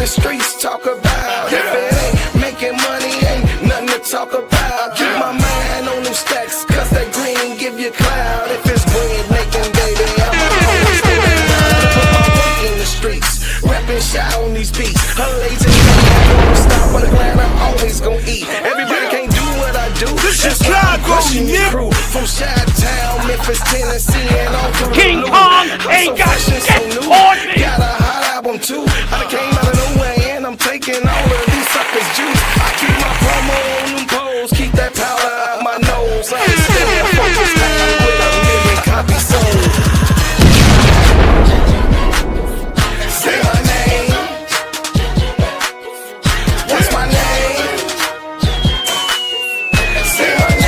Streets talk about. If it ain't making money, ain't nothing to talk about. Keep my mind on them stacks, cause that green give you cloud. If it's bread making, baby, I'ma always stay around. Put my work in the streets, rapping shot on these beats. A lazy man won't stop, but glad I'm always gonna eat. Everybody can't do what I do. That's why I'm crushing your crew. From Chi-Town, Memphis, Tennessee, and all through King Kong ain't got shit on me. Got a hot album too. I came out of nowhere and I'm taking all of these suckers' juice. I keep my promo on them poles, keep that powder out my nose. I stand focused time with a million copies sold. Say my name. What's my name? Say my name.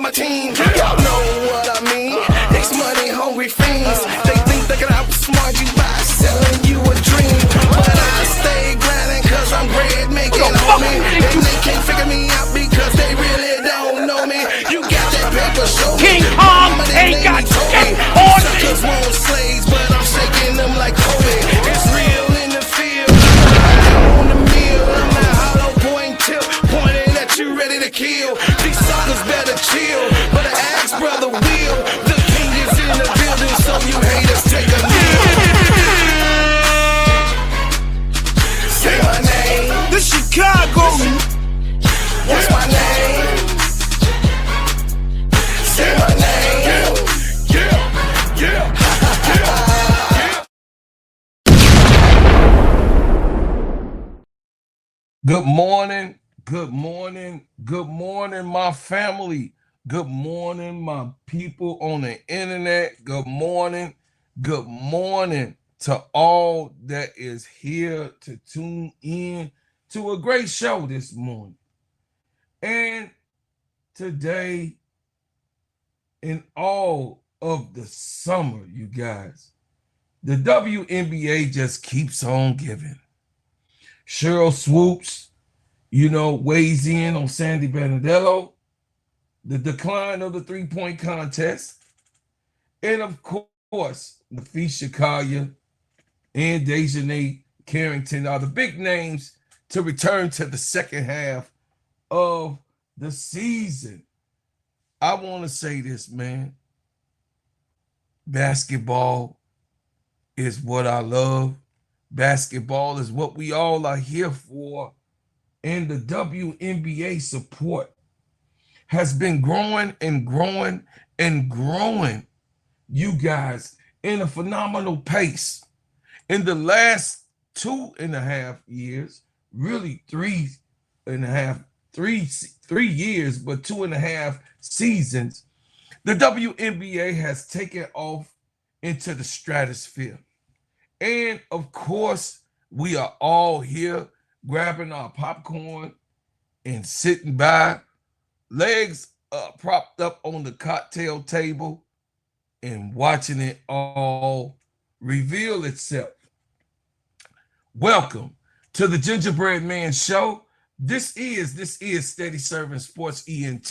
Team. Y'all know what I mean. It's money hungry fiends. They think they can outsmart you by selling you a dream. But I stay grinding cause I'm bread making, homie. And they can't figure me out because they really don't know me. You got that paper, show me. King Kong ain't got shit on me. Suckers want slaves, but I'm shaking them like Kobe. It's real in the field. I'm on the meal. I'm that hollow point tip pointing at you ready to kill. These suckers better chill. But I asked brother Will, the king is in the building, so you haters take a kneel. Say my name. The Chicago. What's my name? Say my name. Good morning, good morning, good morning, my family. Good morning, my people on the internet. Good morning to all that is here to tune in to a great show this morning. And today, in all of the summer, you guys, the WNBA just keeps on giving. Sheryl Swoopes, weighs in on Sandy Brondello, the decline of the three-point contest, and of course, the feisty Kaiya and DiJonai Carrington are the big names to return to the second half of the season. I want to say this, man. Basketball is what I love. Basketball is what we all are here for. And the WNBA support has been growing and growing and growing, you guys, in a phenomenal pace. In the last 2.5 years, really 3.5, 3 years, but 2.5 seasons, the WNBA has taken off into the stratosphere. And of course, we are all here grabbing our popcorn and sitting by, legs propped up on the cocktail table and watching it all reveal itself. Welcome to the Gingerbread Man Show. This is Steady Serv'n Sports ENT,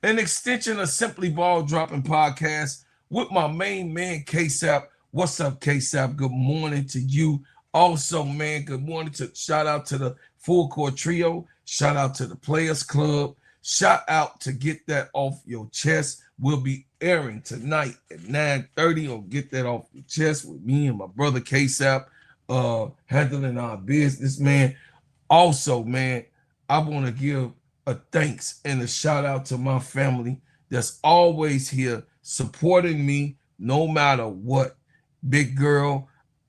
an extension of Simply Ball Dropping Podcast with my main man, K-Sap. What's up, K-Sap? Good morning to you. Also, man, good morning to shout out to the Full Court Trio. Shout out to the Players Club. Shout out to Get That Off Your Chest. We'll be airing tonight at 9:30 on Get That Off Your Chest with me and my brother K-Sap, handling our business, man. Also, man, I want to give a thanks and a shout out to my family that's always here supporting me no matter what. Big girl,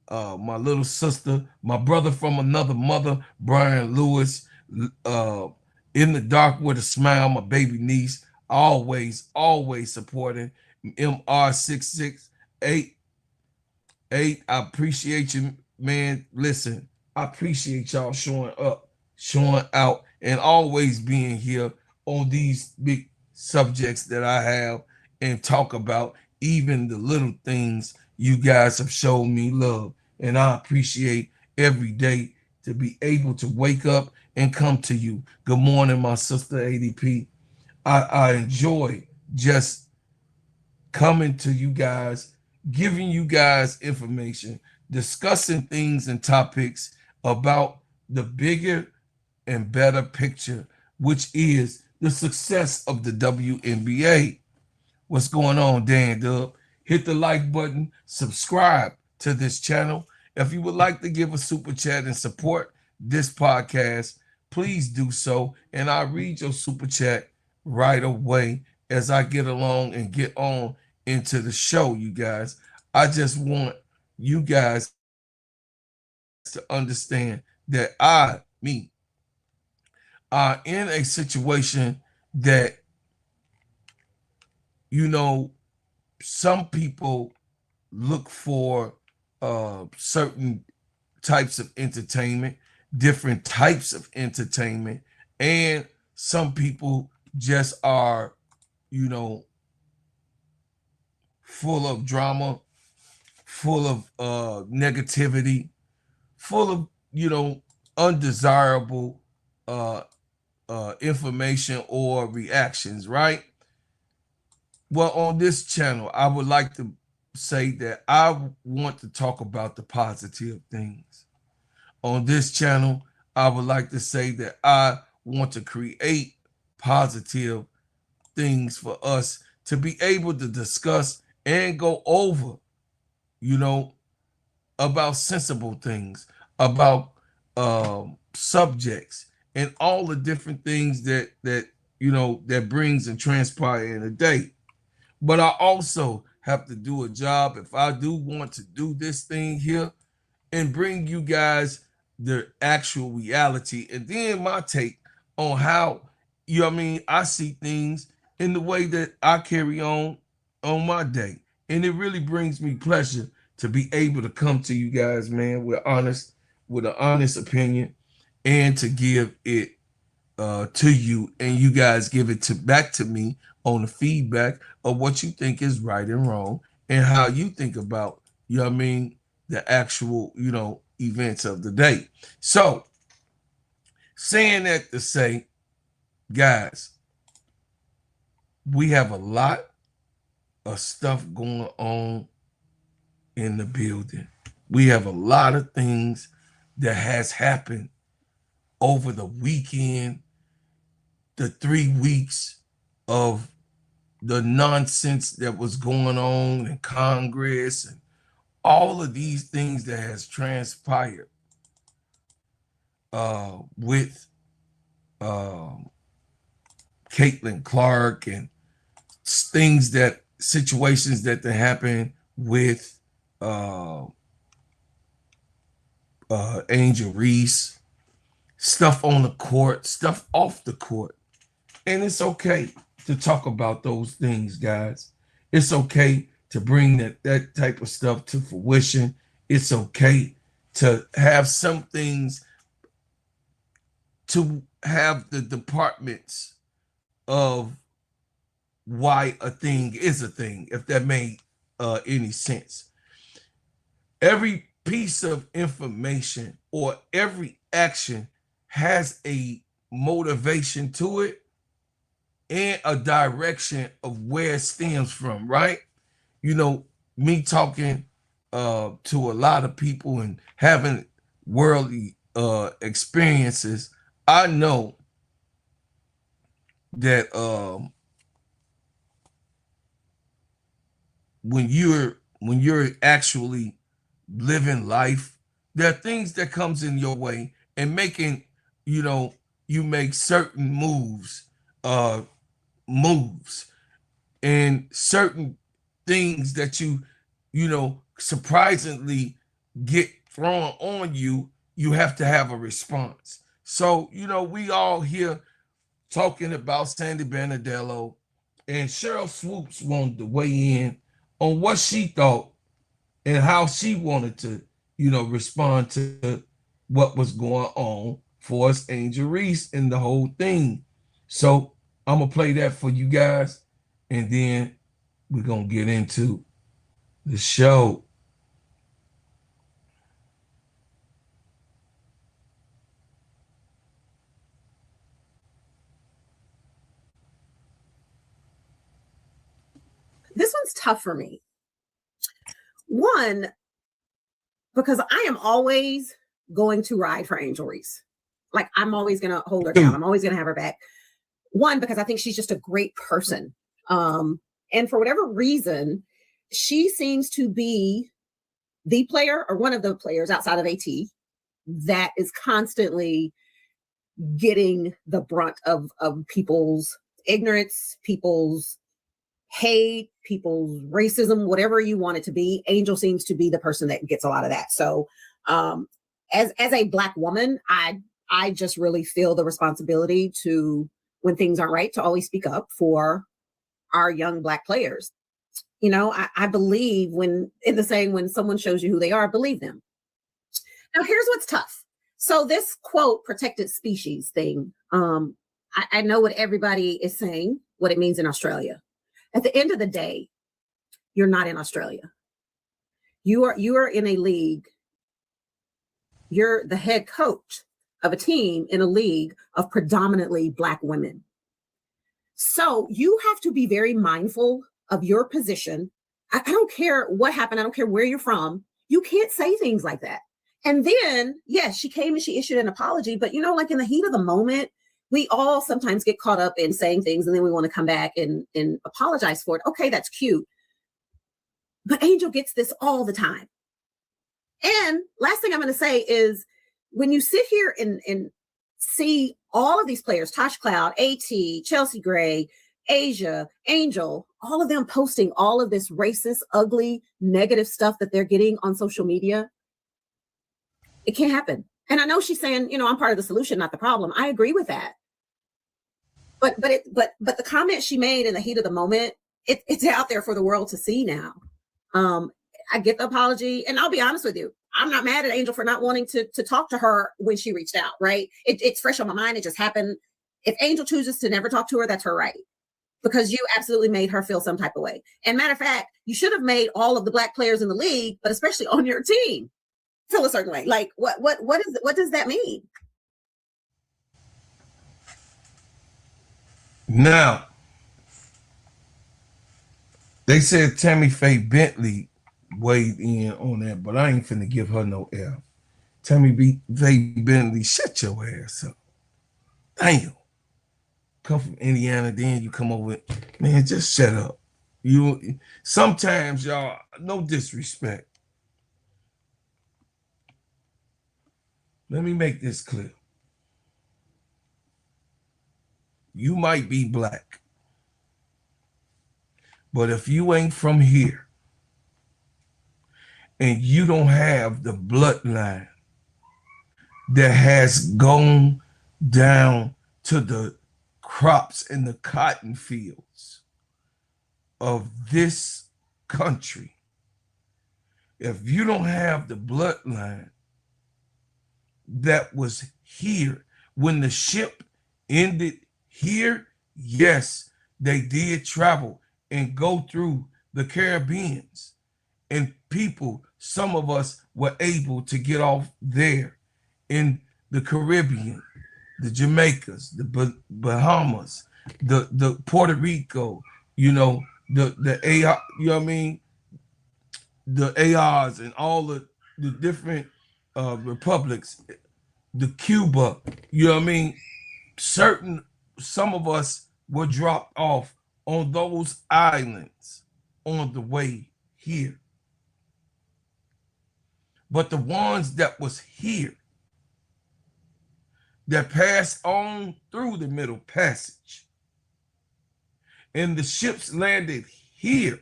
my little sister, my brother from another mother, Brian Lewis, in the dark with a smile, my baby niece, always supporting MR668. I appreciate you, man. Listen, I appreciate y'all showing up, showing out, and always being here on these big subjects that I have and talk about, even the little things you guys have shown me love. And I appreciate every day to be able to wake up and come to you. Good morning, my sister ADP. I enjoy just coming to you guys, giving you guys information, discussing things and topics about the bigger and better picture, which is the success of the WNBA. What's going on, Dan Dub? Hit the like button, subscribe to this channel. If you would like to give a super chat and support this podcast, please do so. And I'll read your super chat right away as I get along and get on into the show, you guys. I just want you guys to understand that me, are in a situation that, you know, some people look for certain types of entertainment, different types of entertainment, and some people just are, you know, full of drama, full of negativity, full of, you know, undesirable information or reactions, right? Well, on this channel, I would like to say that I want to talk about the positive things. On this channel, I would like to say that I want to create positive things for us to be able to discuss and go over, you know, about sensible things, about subjects, and all the different things that you know that brings and transpire in a day. But I also have to do a job if I do want to do this thing here and bring you guys the actual reality and then my take on how, you know what I mean, I see things in the way that I carry on my day. And it really brings me pleasure to be able to come to you guys, man, with an honest opinion, and to give it to you, and you guys give it back to me on the feedback of what you think is right and wrong and how you think about, you know what I mean, the actual, you know, events of the day. So, saying that to say, guys, we have a lot of stuff going on in the building. We have a lot of things that has happened over the weekend, the 3 weeks of the nonsense that was going on in Congress, and all of these things that has transpired with Caitlin Clark, and situations that happen with Angel Reese, stuff on the court, stuff off the court. And it's okay to talk about those things, guys. It's okay to bring that type of stuff to fruition. It's okay to have some things, to have the departments of why a thing is a thing, if that made any sense. Every piece of information or every action has a motivation to it and a direction of where it stems from, right? You know, me talking to a lot of people and having worldly experiences, I know that when you're actually living life, there are things that comes in your way, and making, you know, you make certain moves and certain things that you know, surprisingly get thrown on you, you have to have a response. So, you know, we all here talking about Sandy Brondello And Sheryl Swoopes wanted to weigh in on what she thought and how she wanted to, respond to what was going on for us, Angel Reese, and the whole thing. So I'm gonna play that for you guys, and then we're gonna get into the show. This one's tough for me. One, because I am always going to ride for Angel Reese. Like, I'm always going to hold her down. I'm always going to have her back. One, because I think she's just a great person. And for whatever reason, she seems to be the player or one of the players outside of AT that is constantly getting the brunt of people's ignorance, people's hate, people's racism, whatever you want it to be. Angel seems to be the person that gets a lot of that. So as a Black woman, I just really feel the responsibility to, when things aren't right, to always speak up for our young Black players. I believe when someone shows you who they are, believe them. Now, here's what's tough. So this quote, protected species thing, I know what everybody is saying, what it means in Australia. At the end of the day, you're not in Australia. You are in a league. You're the head coach of a team in a league of predominantly Black women. So you have to be very mindful of your position. I don't care what happened. I don't care where you're from. You can't say things like that. And then, yes, she came and she issued an apology, but like in the heat of the moment, we all sometimes get caught up in saying things and then we want to come back and apologize for it. Okay, that's cute. But Angel gets this all the time. And last thing I'm going to say is when you sit here and see all of these players, Tosh Cloud, AT, Chelsea Gray, Asia, Angel, all of them posting all of this racist, ugly, negative stuff that they're getting on social media, it can't happen. And I know she's saying, I'm part of the solution, not the problem. I agree with that. But the comment she made in the heat of the moment, it's out there for the world to see now. I get the apology, and I'll be honest with you. I'm not mad at Angel for not wanting to talk to her when she reached out, right? It's fresh on my mind. It just happened. If Angel chooses to never talk to her, that's her right. Because you absolutely made her feel some type of way. And matter of fact, you should have made all of the Black players in the league, but especially on your team, feel a certain way. Like what does that mean? Now, they said Tammy Faye Bentley weighed in on that, but I ain't finna give her no F. Tammy Faye Bentley, shut your ass up. Damn. Come from Indiana, then you come over. Man, just shut up. You sometimes, y'all, no disrespect. Let me make this clear. You might be Black, but if you ain't from here and you don't have the bloodline that has gone down to the crops and the cotton fields of this country, if you don't have the bloodline that was here when the ship ended here, yes, they did travel and go through the Caribbeans, and people, some of us were able to get off there in the Caribbean, the Jamaicas, the Bahamas, the Puerto Rico, the AR, the ARs and all the different republics, the Cuba, some of us were dropped off on those islands on the way here. But the ones that was here, that passed on through the Middle Passage, and the ships landed here,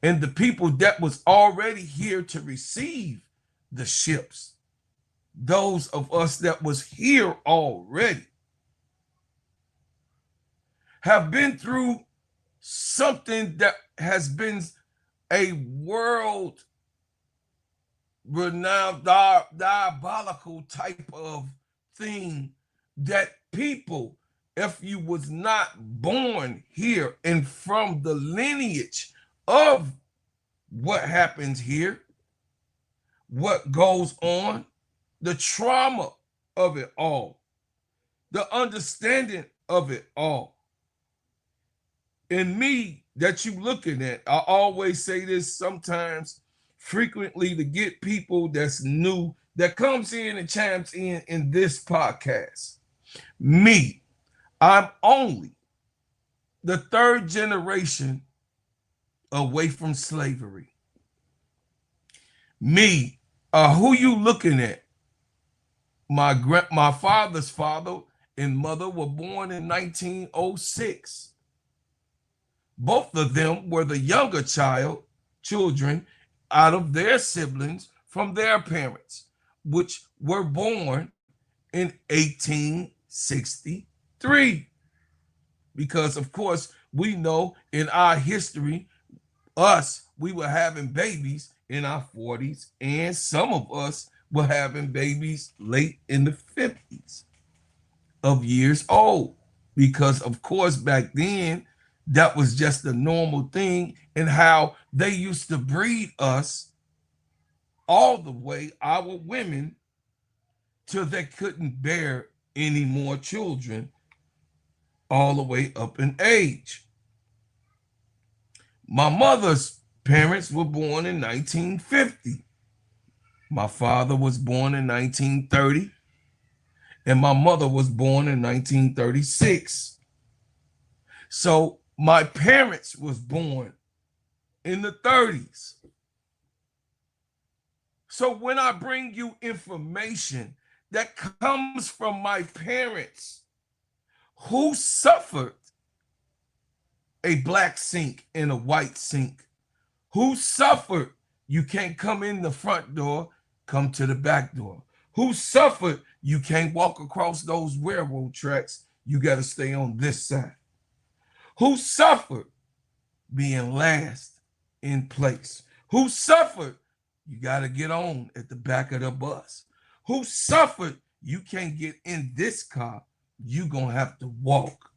and the people that was already here to receive the ships, those of us that was here already, have been through something that has been a world renowned diabolical type of thing, that people, if you was not born here and from the lineage of what happens here, what goes on, the trauma of it all, the understanding of it all. And me that you looking at, I always say this sometimes, frequently, to get people that's new, that comes in and chimes in this podcast. Me, I'm only the third generation away from slavery. Me, who you looking at? My father's father and mother were born in 1906. Both of them were the younger children out of their siblings from their parents, which were born in 1863. Because, of course, we know in our history, we were having babies in our 40s, and some of us were having babies late in the 50s of years old. Because, of course, back then, that was just a normal thing, and how they used to breed us all the way, our women, till they couldn't bear any more children, all the way up in age. My mother's parents were born in 1950. My father was born in 1930, and my mother was born in 1936. So my parents was born in the 30s. So when I bring you information that comes from my parents who suffered a black sink and a white sink, who suffered, you can't come in the front door, come to the back door, who suffered, you can't walk across those railroad tracks, you got to stay on this side, who suffered being last in place, who suffered, you got to get on at the back of the bus, who suffered, you can't get in this car, you gonna have to walk.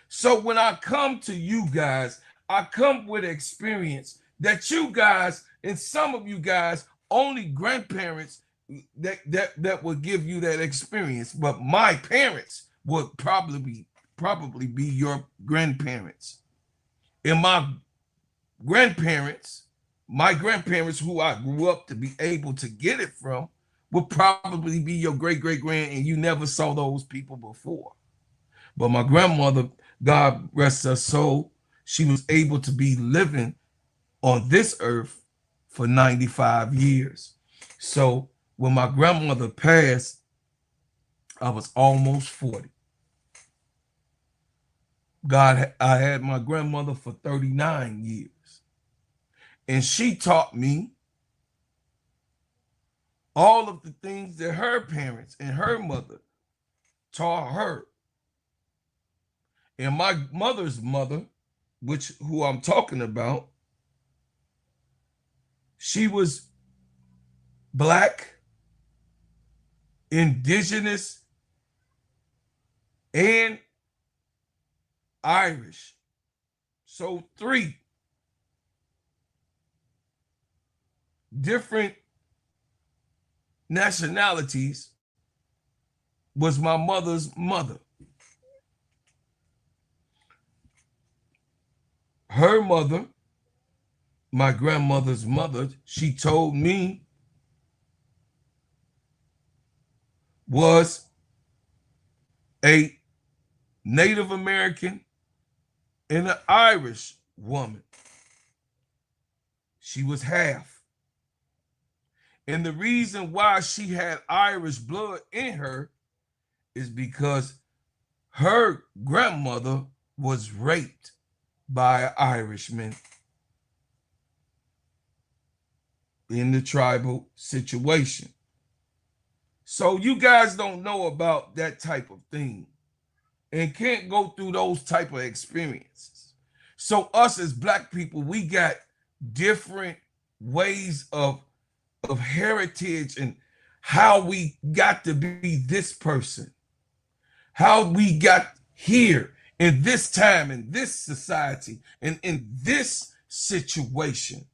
So when I come to you guys, I come with experience that you guys, and some of you guys, only grandparents that will give you that experience, but my parents would probably be your grandparents. And my grandparents who I grew up to be able to get it from, would probably be your great-great-grand, and you never saw those people before. But my grandmother, God rest her soul, she was able to be living on this earth for 95 years. So when my grandmother passed, I was almost 40. I had my grandmother for 39 years. And she taught me all of the things that her parents and her mother taught her. And my mother's mother, who I'm talking about, she was Black, Indigenous, and Irish. So 3 different nationalities was my mother's mother. Her mother, my grandmother's mother, she told me, was a Native American and an Irish woman. She was half. And the reason why she had Irish blood in her is because her grandmother was raped by an Irishman in the tribal situation. So you guys don't know about that type of thing. and can't go through those type of experiences. So us as Black people, we got different ways of heritage and how we got to be this person, how we got here in this time, in this society, and in this situation.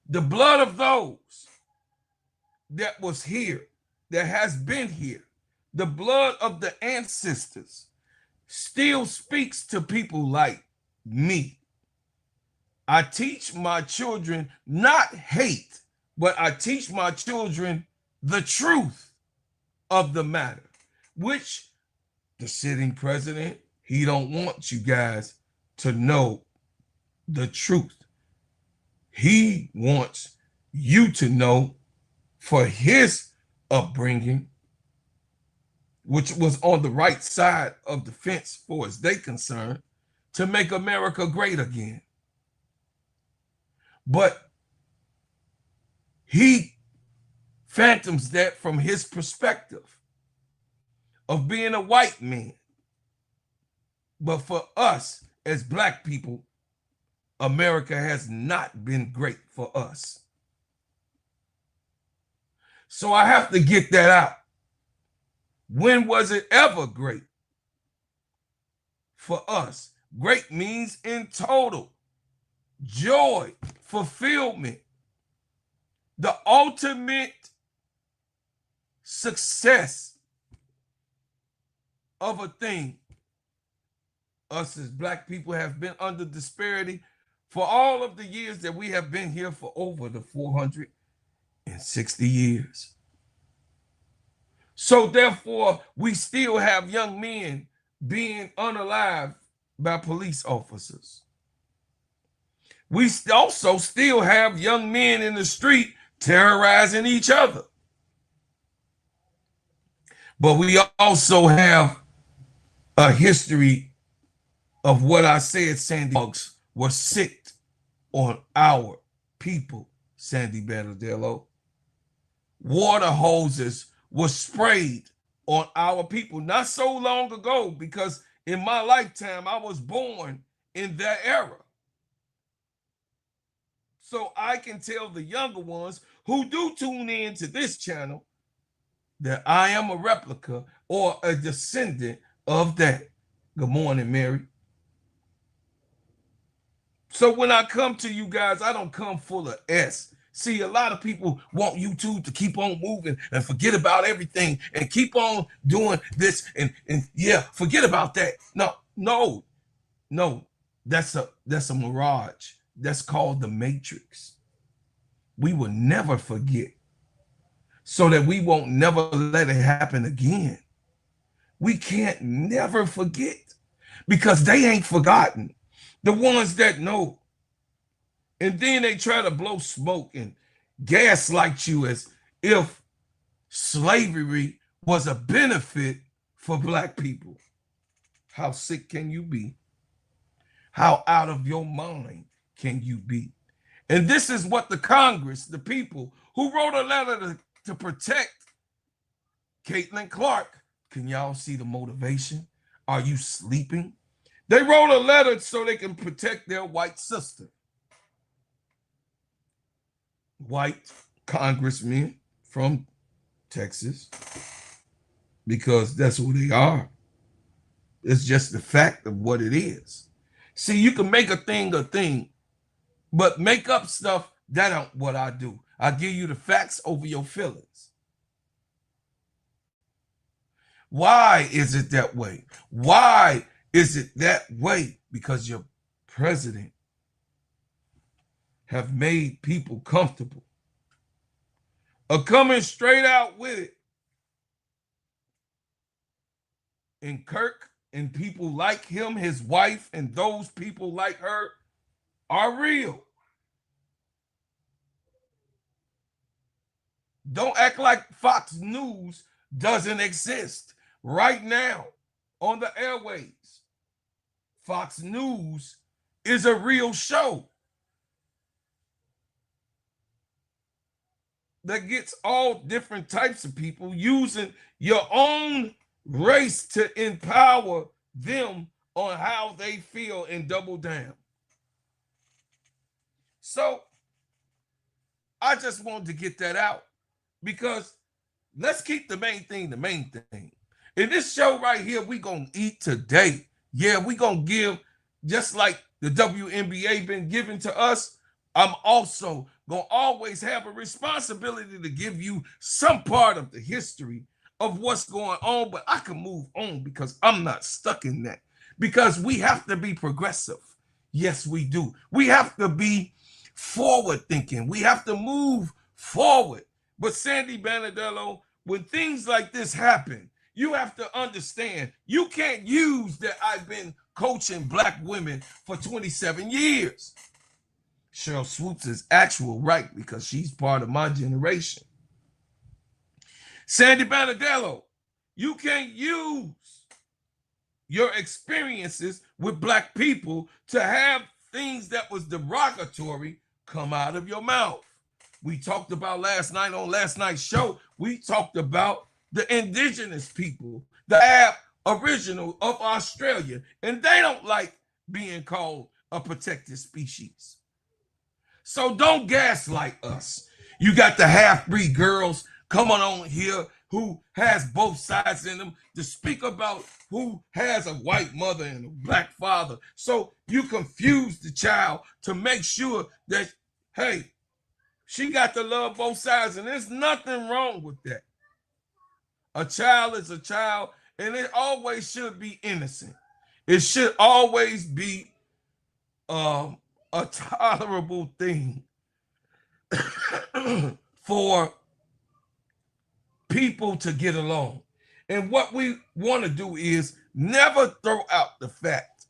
The blood of those that was here, that has been here, the blood of the ancestors still speaks to people like me. I teach my children not hate, but I teach my children the truth of the matter, which the sitting president, he don't want you guys to know the truth. He wants you to know for his upbringing, which was on the right side of the fence for as they concerned, to make America great again. But he phantoms that from his perspective of being a white man. But for us as Black people, America has not been great for us. So I have to get that out. When was it ever great for us? Great means in total, joy, fulfillment, the ultimate success of a thing. Us as Black people have been under disparity for all of the years that we have been here, for over the 460 years. So therefore, we still have young men being unalived by police officers. We also still have young men in the street terrorizing each other. But we also have a history of what I said, Sandy dogs were sick on our people, Sandy Brondello. Water hoses were sprayed on our people not so long ago, because in my lifetime, I was born in that era. So I can tell the younger ones who do tune in to this channel that I am a replica or a descendant of that. Good morning, Mary. So when I come to you guys, I don't come full of S. See, a lot of people want YouTube to keep on moving and forget about everything and keep on doing this and yeah, forget about that. No, that's a mirage. That's called the Matrix. We will never forget, so that we won't never let it happen again. We can't never forget, because they ain't forgotten. The ones that know. And then they try to blow smoke and gaslight you as if slavery was a benefit for Black people. How sick can you be? How out of your mind can you be? And this is what the Congress, the people who wrote a letter to protect Caitlin Clark. Can y'all see the motivation? Are you sleeping? They wrote a letter so they can protect their white sister. White congressmen from Texas, because that's who they are. It's just the fact of what it is. See, you can make a thing, but make up stuff, that ain't what I do. I give you the facts over your feelings. Why is it that way? Why is it that way? Because your president have made people comfortable, are coming straight out with it. And Kirk and people like him, his wife, and those people like her are real. Don't act like Fox News doesn't exist right now on the airways. Fox News is a real show that gets all different types of people using your own race to empower them on how they feel and double down. So I just wanted to get that out because let's keep the main thing the main thing. In this show right here, we gonna eat today. Yeah, we gonna give, just like the WNBA been giving to us, I'm also gonna always have a responsibility to give you some part of the history of what's going on, but I can move on because I'm not stuck in that. Because we have to be progressive. Yes, we do. We have to be forward thinking. We have to move forward. But Sandy Brondello, when things like this happen, you have to understand, you can't use that I've been coaching black women for 27 years. Sheryl Swoopes is actual right because she's part of my generation. Sandy Brondello, you can't use your experiences with black people to have things that was derogatory come out of your mouth. We talked about last night on last night's show, we talked about the indigenous people, the Aboriginal of Australia, and they don't like being called a protected species. So don't gaslight us. You got the half-breed girls coming on here who has both sides in them to speak about who has a white mother and a black father. So you confuse the child to make sure that, hey, she got to love both sides, and there's nothing wrong with that. A child is a child, and it always should be innocent. It should always be a tolerable thing for people to get along. And what we want to do is never throw out the fact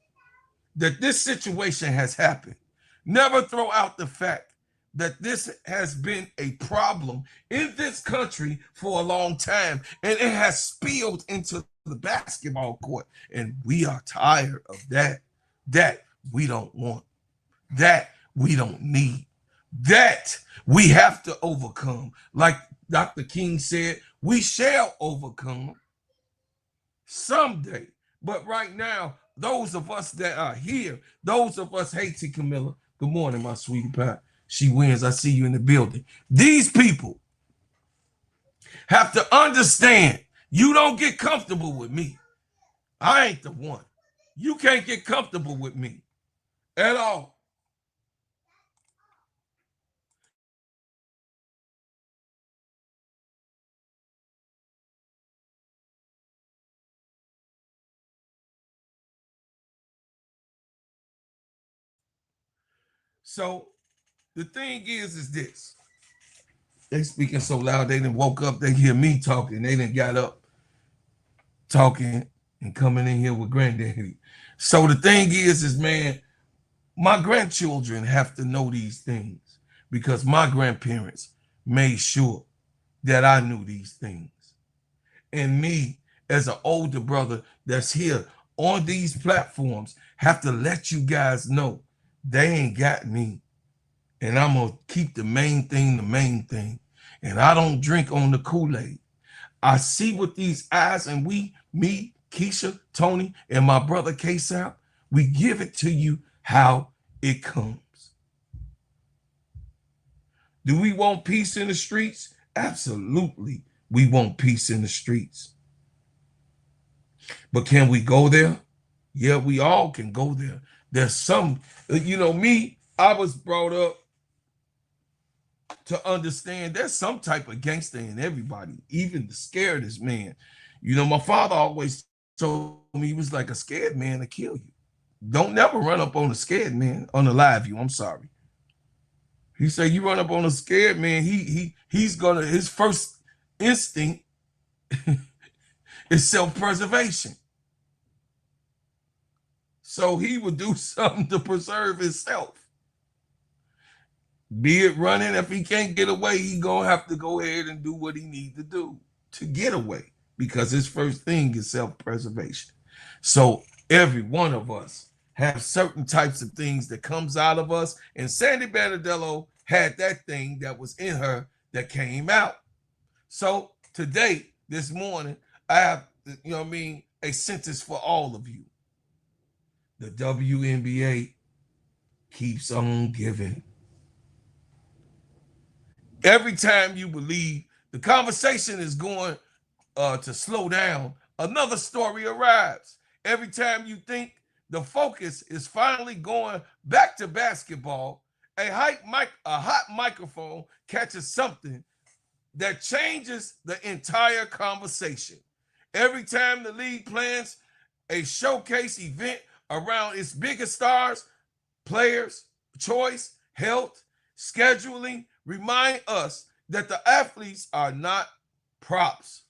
that this situation has happened. Never throw out the fact that this has been a problem in this country for a long time, and it has spilled into the basketball court, and we are tired of that. That we don't want. That we don't need. That we have to overcome. Like Dr. King said, we shall overcome someday. But right now, those of us that are here, those of us, hey, T. Camilla, good morning, my sweetie pie. She wins. I see you in the building. These people have to understand you don't get comfortable with me. I ain't the one. You can't get comfortable with me at all. So the thing is this. They speaking so loud, they didn't woke up, they hear me talking, they didn't got up talking and coming in here with granddaddy. So the thing is man, my grandchildren have to know these things because my grandparents made sure that I knew these things. And me, as an older brother that's here on these platforms, have to let you guys know they ain't got me. And I'm going to keep the main thing the main thing. And I don't drink on the Kool-Aid. I see with these eyes, and we, me, Keisha, Tony, and my brother Kayla, we give it to you how it comes. Do we want peace in the streets? Absolutely, we want peace in the streets. But can we go there? Yeah, we all can go there. There's some, me, I was brought up to understand there's some type of gangster in everybody, even the scaredest man. My father always told me, he was like, a scared man to kill you. Don't never run up on a scared man, unalive you. I'm sorry. He said, you run up on a scared man, his first instinct is self-preservation. So he would do something to preserve himself. Be it running, if he can't get away, he gonna have to go ahead and do what he need to do to get away, because his first thing is self-preservation. So every one of us have certain types of things that comes out of us, and Sandy Brondello had that thing that was in her that came out. So today, this morning, I have, a sentence for all of you. the WNBA keeps on giving. Every time you believe the conversation is going to slow down, another story arrives. Every time you think the focus is finally going back to basketball, a hot microphone catches something that changes the entire conversation. Every time the league plans a showcase event around its biggest stars, players, choice, health, scheduling remind us that the athletes are not props.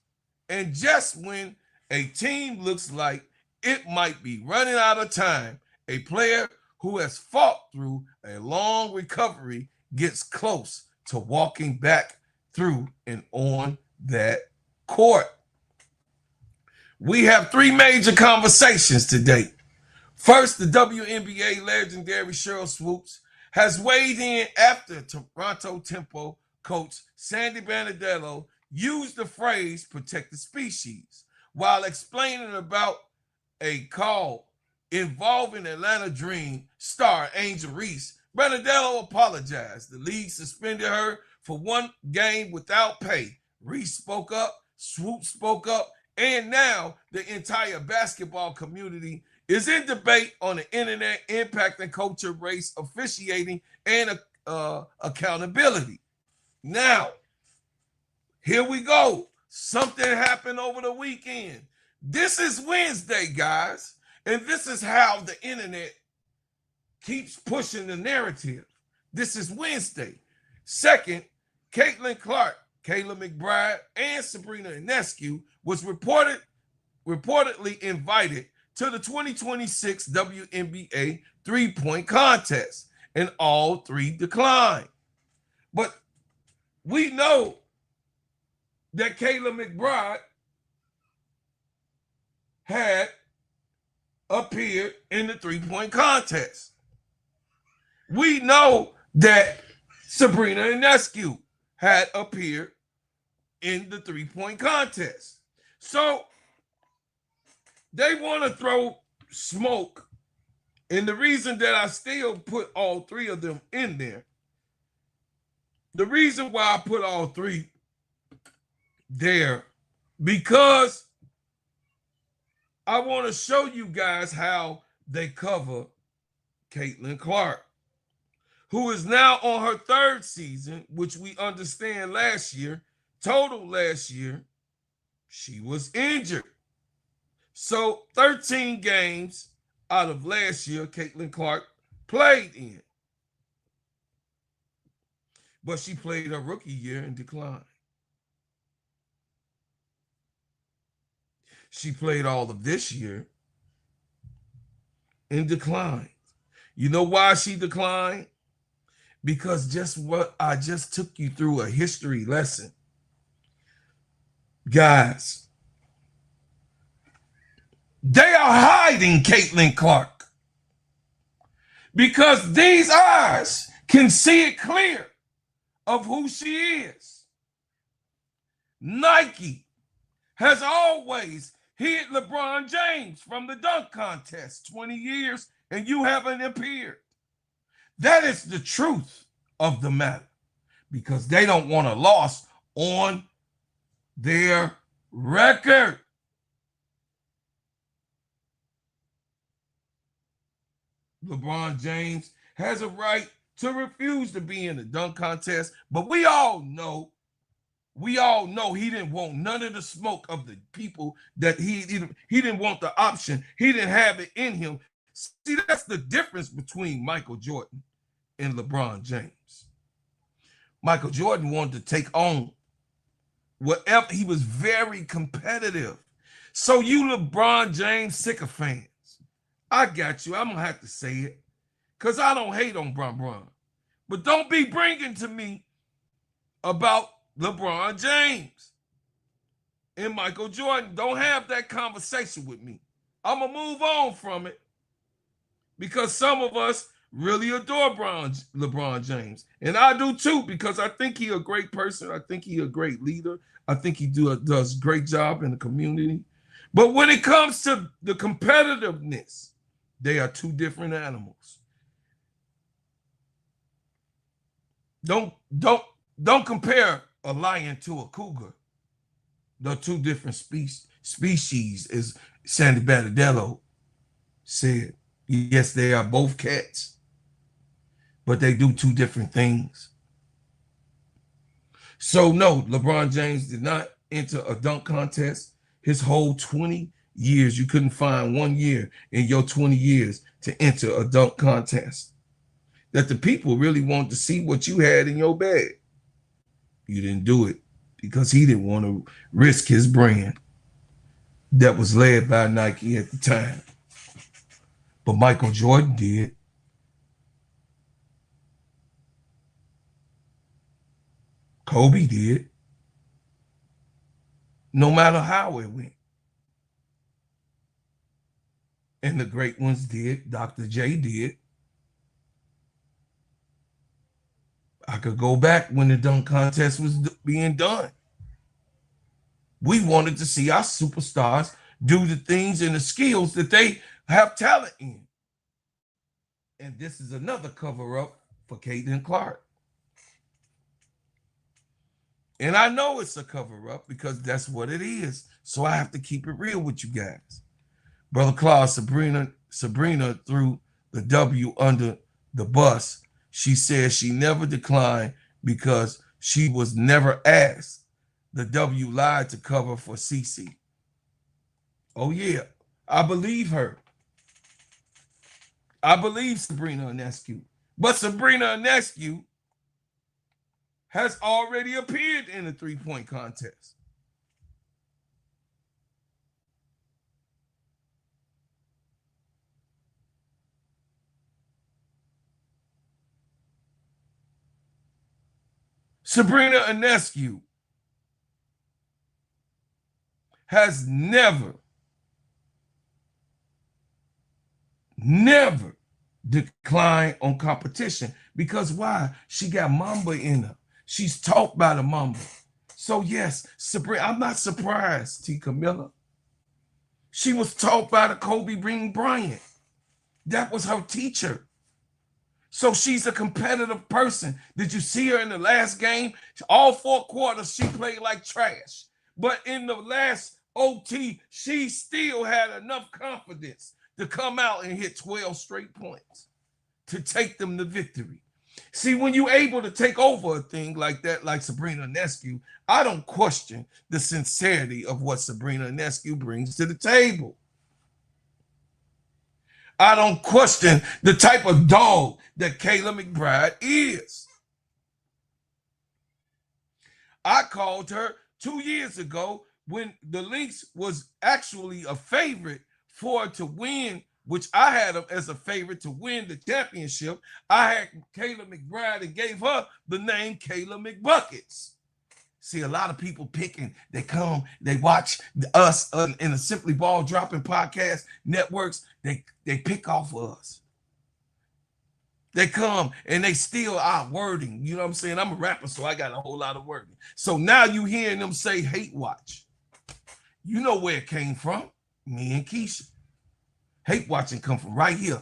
And just when a team looks like it might be running out of time, a player who has fought through a long recovery gets close to walking back through and on that court. We have three major conversations today. First, the WNBA legendary Sheryl Swoopes has weighed in after Toronto Tempo coach Sandy Brondello used the phrase protected species while explaining about a call involving Atlanta Dream star Angel Reese. Brondello apologized. The league suspended her for one game without pay. Reese spoke up, Swoopes spoke up, and now the entire basketball community is in debate on the internet impacting culture, race, officiating, and accountability. Now, here we go. Something happened over the weekend. This is Wednesday, guys, and this is how the internet keeps pushing the narrative. This is Wednesday. Second, Caitlin Clark, Kayla McBride, and Sabrina Ionescu was reportedly invited to the 2026 WNBA three-point contest, and all three declined. But we know that Kayla McBride had appeared in the three-point contest. We know that Sabrina Ionescu had appeared in the three-point contest. So they want to throw smoke. And the reason that I still put all three of them in there, the reason why I put all three there, because I want to show you guys how they cover Caitlin Clark, who is now on her third season, which we understand last year, she was injured. So 13 games out of last year, Caitlin Clark played in. But she played her rookie year and declined. She played all of this year and declined. You know why she declined? Because just what I just took you through a history lesson. Guys, they are hiding Caitlin Clark because these eyes can see it clear of who she is. Nike has always hid LeBron James from the dunk contest 20 years and you haven't appeared. That is the truth of the matter because they don't want a loss on their record. LeBron James has a right to refuse to be in the dunk contest, but we all know he didn't want none of the smoke of the people that he didn't want the option. He didn't have it in him. See, that's the difference between Michael Jordan and LeBron James. Michael Jordan wanted to take on whatever. He was very competitive. So you LeBron James sycophants, I got you. I'm going to have to say it because I don't hate on Bron. But don't be bringing to me about LeBron James and Michael Jordan. Don't have that conversation with me. I'm going to move on from it because some of us really adore LeBron James. And I do too because I think he's a great person. I think he's a great leader. I think he does a great job in the community. But when it comes to the competitiveness, They are two different animals. Don't compare a lion to a cougar. They're two different species, as Sandy Brondello said. Yes, they are both cats, but they do two different things. So no, LeBron James did not enter a dunk contest. His whole 20 years, you couldn't find 1 year in your 20 years to enter a dunk contest. That the people really wanted to see what you had in your bag. You didn't do it because he didn't want to risk his brand that was led by Nike at the time. But Michael Jordan did. Kobe did. No matter how it went. And the great ones did. Dr. J did. I could go back when the dunk contest was being done. We wanted to see our superstars do the things and the skills that they have talent in. And this is another cover-up for Caitlin Clark. And I know it's a cover-up because that's what it is. So I have to keep it real with you guys. Brother Claus, Sabrina threw the W under the bus. She said she never declined because she was never asked. The W lied to cover for CC. Oh, yeah. I believe her. I believe Sabrina Ionescu. But Sabrina Ionescu has already appeared in the three-point contest. Sabrina Ionescu has never declined on competition. Because why? She got Mamba in her. She's taught by the Mamba. So yes, Sabrina, I'm not surprised, T. Camilla. She was taught by the Kobe Bryant. That was her teacher. So she's a competitive person. Did you see her in the last game? All 4 quarters, she played like trash. But in the last OT, she still had enough confidence to come out and hit 12 straight points to take them to victory. See, when you're able to take over a thing like that, like Sabrina Ionescu, I don't question the sincerity of what Sabrina Ionescu brings to the table. I don't question the type of dog that Kayla McBride is. I called her 2 years ago when the Lynx was actually a favorite for her to win, which I had them as a favorite to win the championship. I had Kayla McBride and gave her the name Kayla McBuckets. See, a lot of people picking, they come, they watch us in the Simply Ball Dropping podcast networks, they pick off of us. They come and they steal our wording. You know what I'm saying? I'm a rapper, so I got a whole lot of wording. So now you hearing them say hate watch. You know where it came from. Me and Keisha. Hate watching come from right here.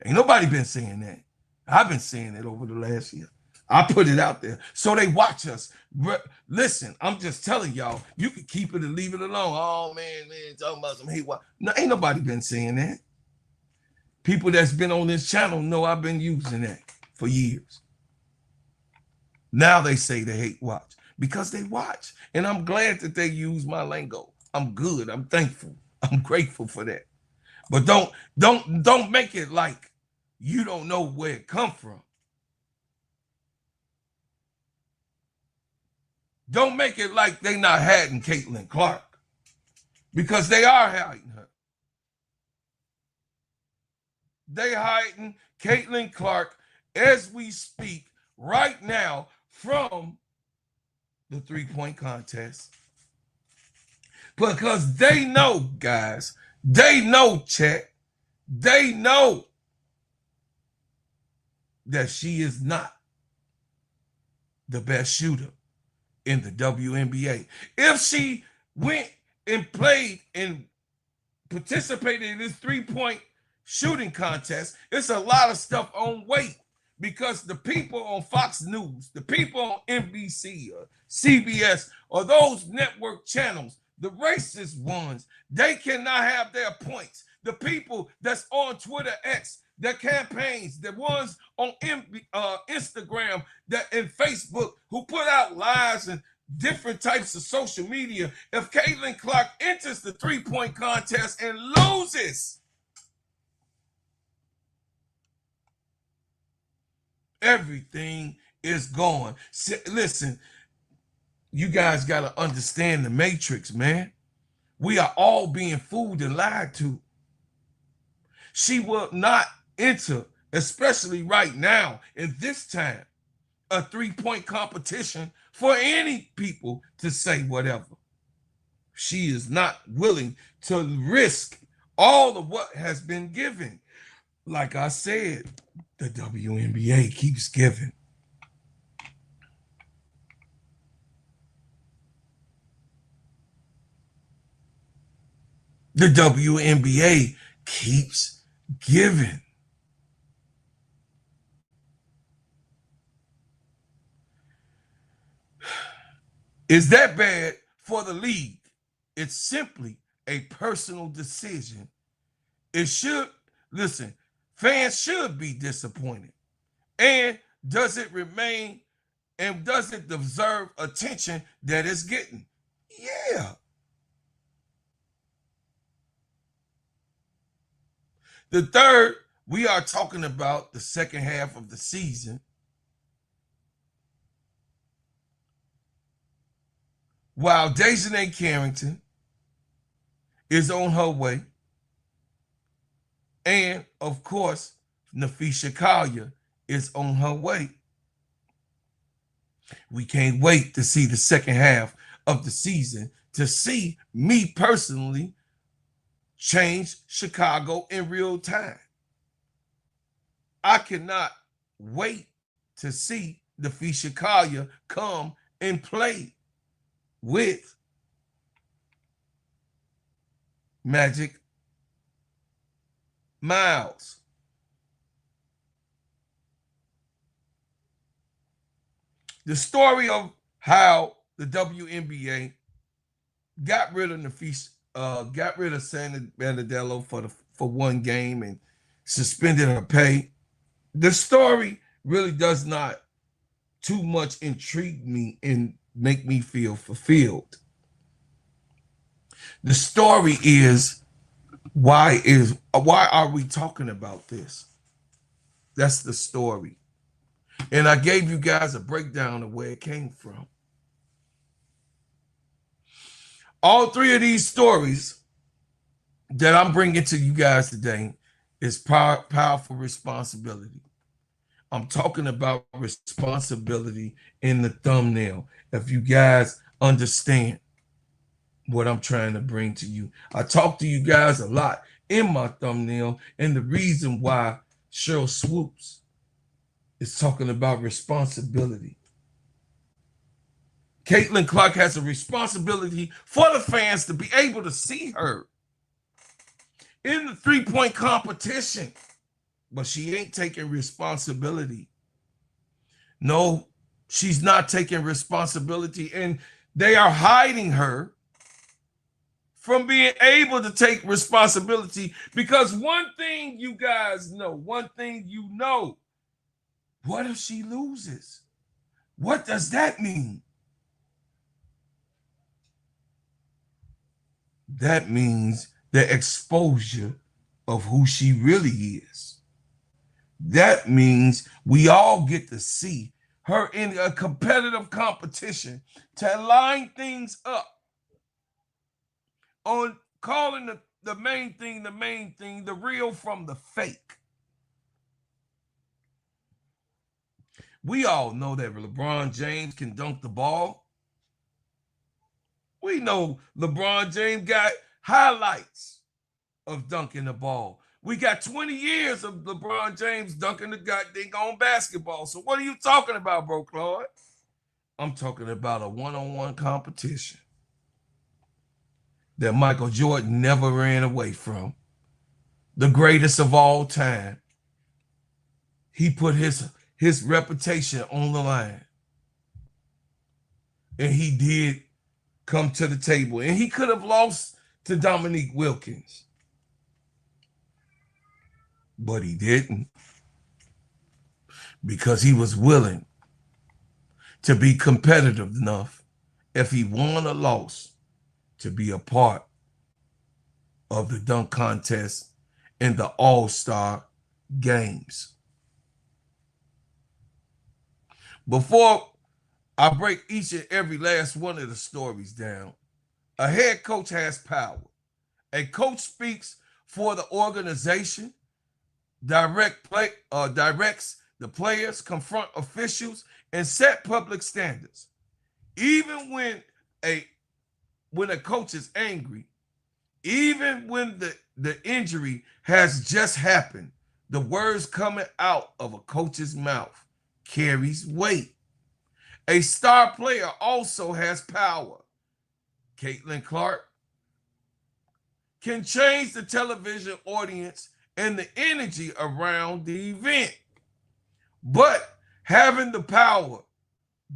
Ain't nobody been saying that. I've been saying it over the last year. I put it out there. So they watch us. Listen, I'm just telling y'all, you can keep it and leave it alone. Oh, man, talking about some hate watch. No, ain't nobody been saying that. People that's been on this channel know I've been using that for years. Now they say they hate watch because they watch. And I'm glad that they use my lingo. I'm good. I'm thankful. I'm grateful for that. But don't make it like you don't know where it come from. Don't make it like they not hiding Caitlin Clark, because they are hiding her. They hiding Caitlin Clark as we speak right now from the three-point contest. Because they know, guys, they know, chat, they know that she is not the best shooter in the WNBA. If she went and played and participated in this three-point shooting contest. It's a lot of stuff on weight because the people on Fox News, the people on NBC or CBS or those network channels, the racist ones, they cannot have their points. The people that's on Twitter X, the campaigns, the ones on Instagram and Facebook who put out lies and different types of social media. If Caitlin Clark enters the three-point contest and loses, everything is gone. Listen, you guys got to understand the matrix, man. We are all being fooled and lied to. She will not enter, especially right now in this time, a three-point competition for any people to say whatever. She is not willing to risk all of what has been given. Like I said, the WNBA keeps giving. The WNBA keeps giving. Is that bad for the league? It's simply a personal decision. It should, listen, fans should be disappointed. And does it remain and does it deserve attention that it's getting? Yeah. The third, we are talking about the second half of the season. While DiJonai Carrington is on her way, and of course, Kaiya is on her way. We can't wait to see the second half of the season to see me personally change Chicago in real time. I cannot wait to see the Kaiya come and play with Magic Miles. The story of how the WNBA got rid of Brondello for one game and suspended her pay. The story really does not too much intrigue me and make me feel fulfilled. The story is why are we talking about this? That's the story. And I gave you guys a breakdown of where it came from. All three of these stories that I'm bringing to you guys today is powerful responsibility. I'm talking about responsibility in the thumbnail. If you guys understand what I'm trying to bring to you. I talk to you guys a lot in my thumbnail, and the reason why Sheryl Swoopes is talking about responsibility. Caitlin Clark has a responsibility for the fans to be able to see her in the three-point competition, but she ain't taking responsibility. No, she's not taking responsibility, and they are hiding her from being able to take responsibility, because one thing you guys know, what if she loses? What does that mean? That means the exposure of who she really is. That means we all get to see her in a competitive competition to line things up on calling the main thing, the real from the fake. We all know that LeBron James can dunk the ball. We know LeBron James got highlights of dunking the ball. We got 20 years of LeBron James dunking the goddamn basketball. So what are you talking about, bro, Claude? I'm talking about a one-on-one competition that Michael Jordan never ran away from. the greatest of all time. He put his reputation on the line. And he did come to the table. And he could have lost to Dominique Wilkins. But he didn't. Because he was willing to be competitive enough, if he won or lost, to be a part of the dunk contest in the All-Star games. Before I break each and every last one of the stories down, a head coach has power. A coach speaks for the organization, directs the players, confront officials, and set public standards. Even when a coach is angry, even when the injury has just happened, the words coming out of a coach's mouth carries weight. A star player also has power. Caitlin Clark can change the television audience and the energy around the event. But having the power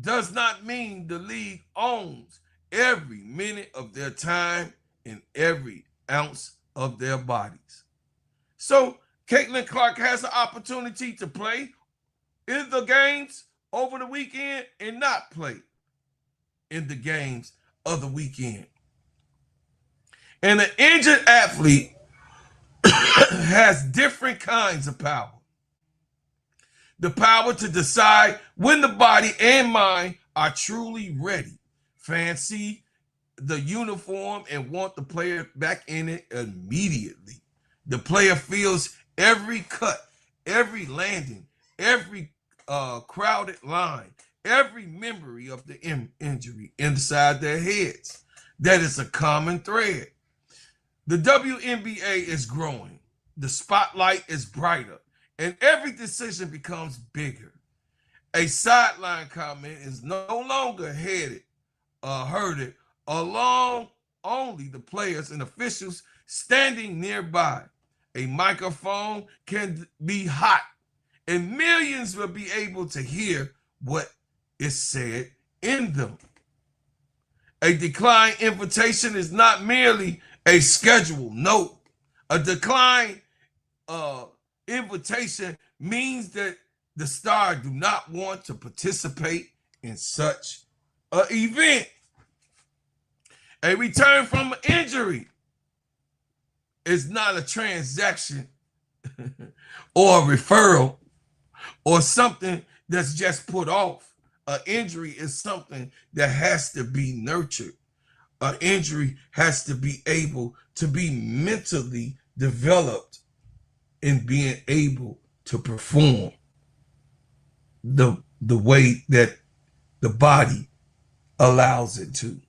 does not mean the league owns every minute of their time and every ounce of their bodies. So Caitlin Clark has an opportunity to play in the games over the weekend and not play in the games of the weekend. And an injured athlete has different kinds of power. The power to decide when the body and mind are truly ready. Fans see the uniform and want the player back in it immediately. The player feels every cut, every landing, every crowded line, every memory of the injury inside their heads. That is a common thread. The WNBA is growing. The spotlight is brighter, and every decision becomes bigger. A sideline comment is no longer herded along only the players and officials standing nearby. A microphone can be hot, and millions will be able to hear what is said in them. A decline invitation is not merely a scheduled note. A decline invitation means that the star do not want to participate in such an event. A return from an injury is not a transaction or a referral or something that's just put off. An injury is something that has to be nurtured. An injury has to be able to be mentally developed in being able to perform the way that the body allows it to.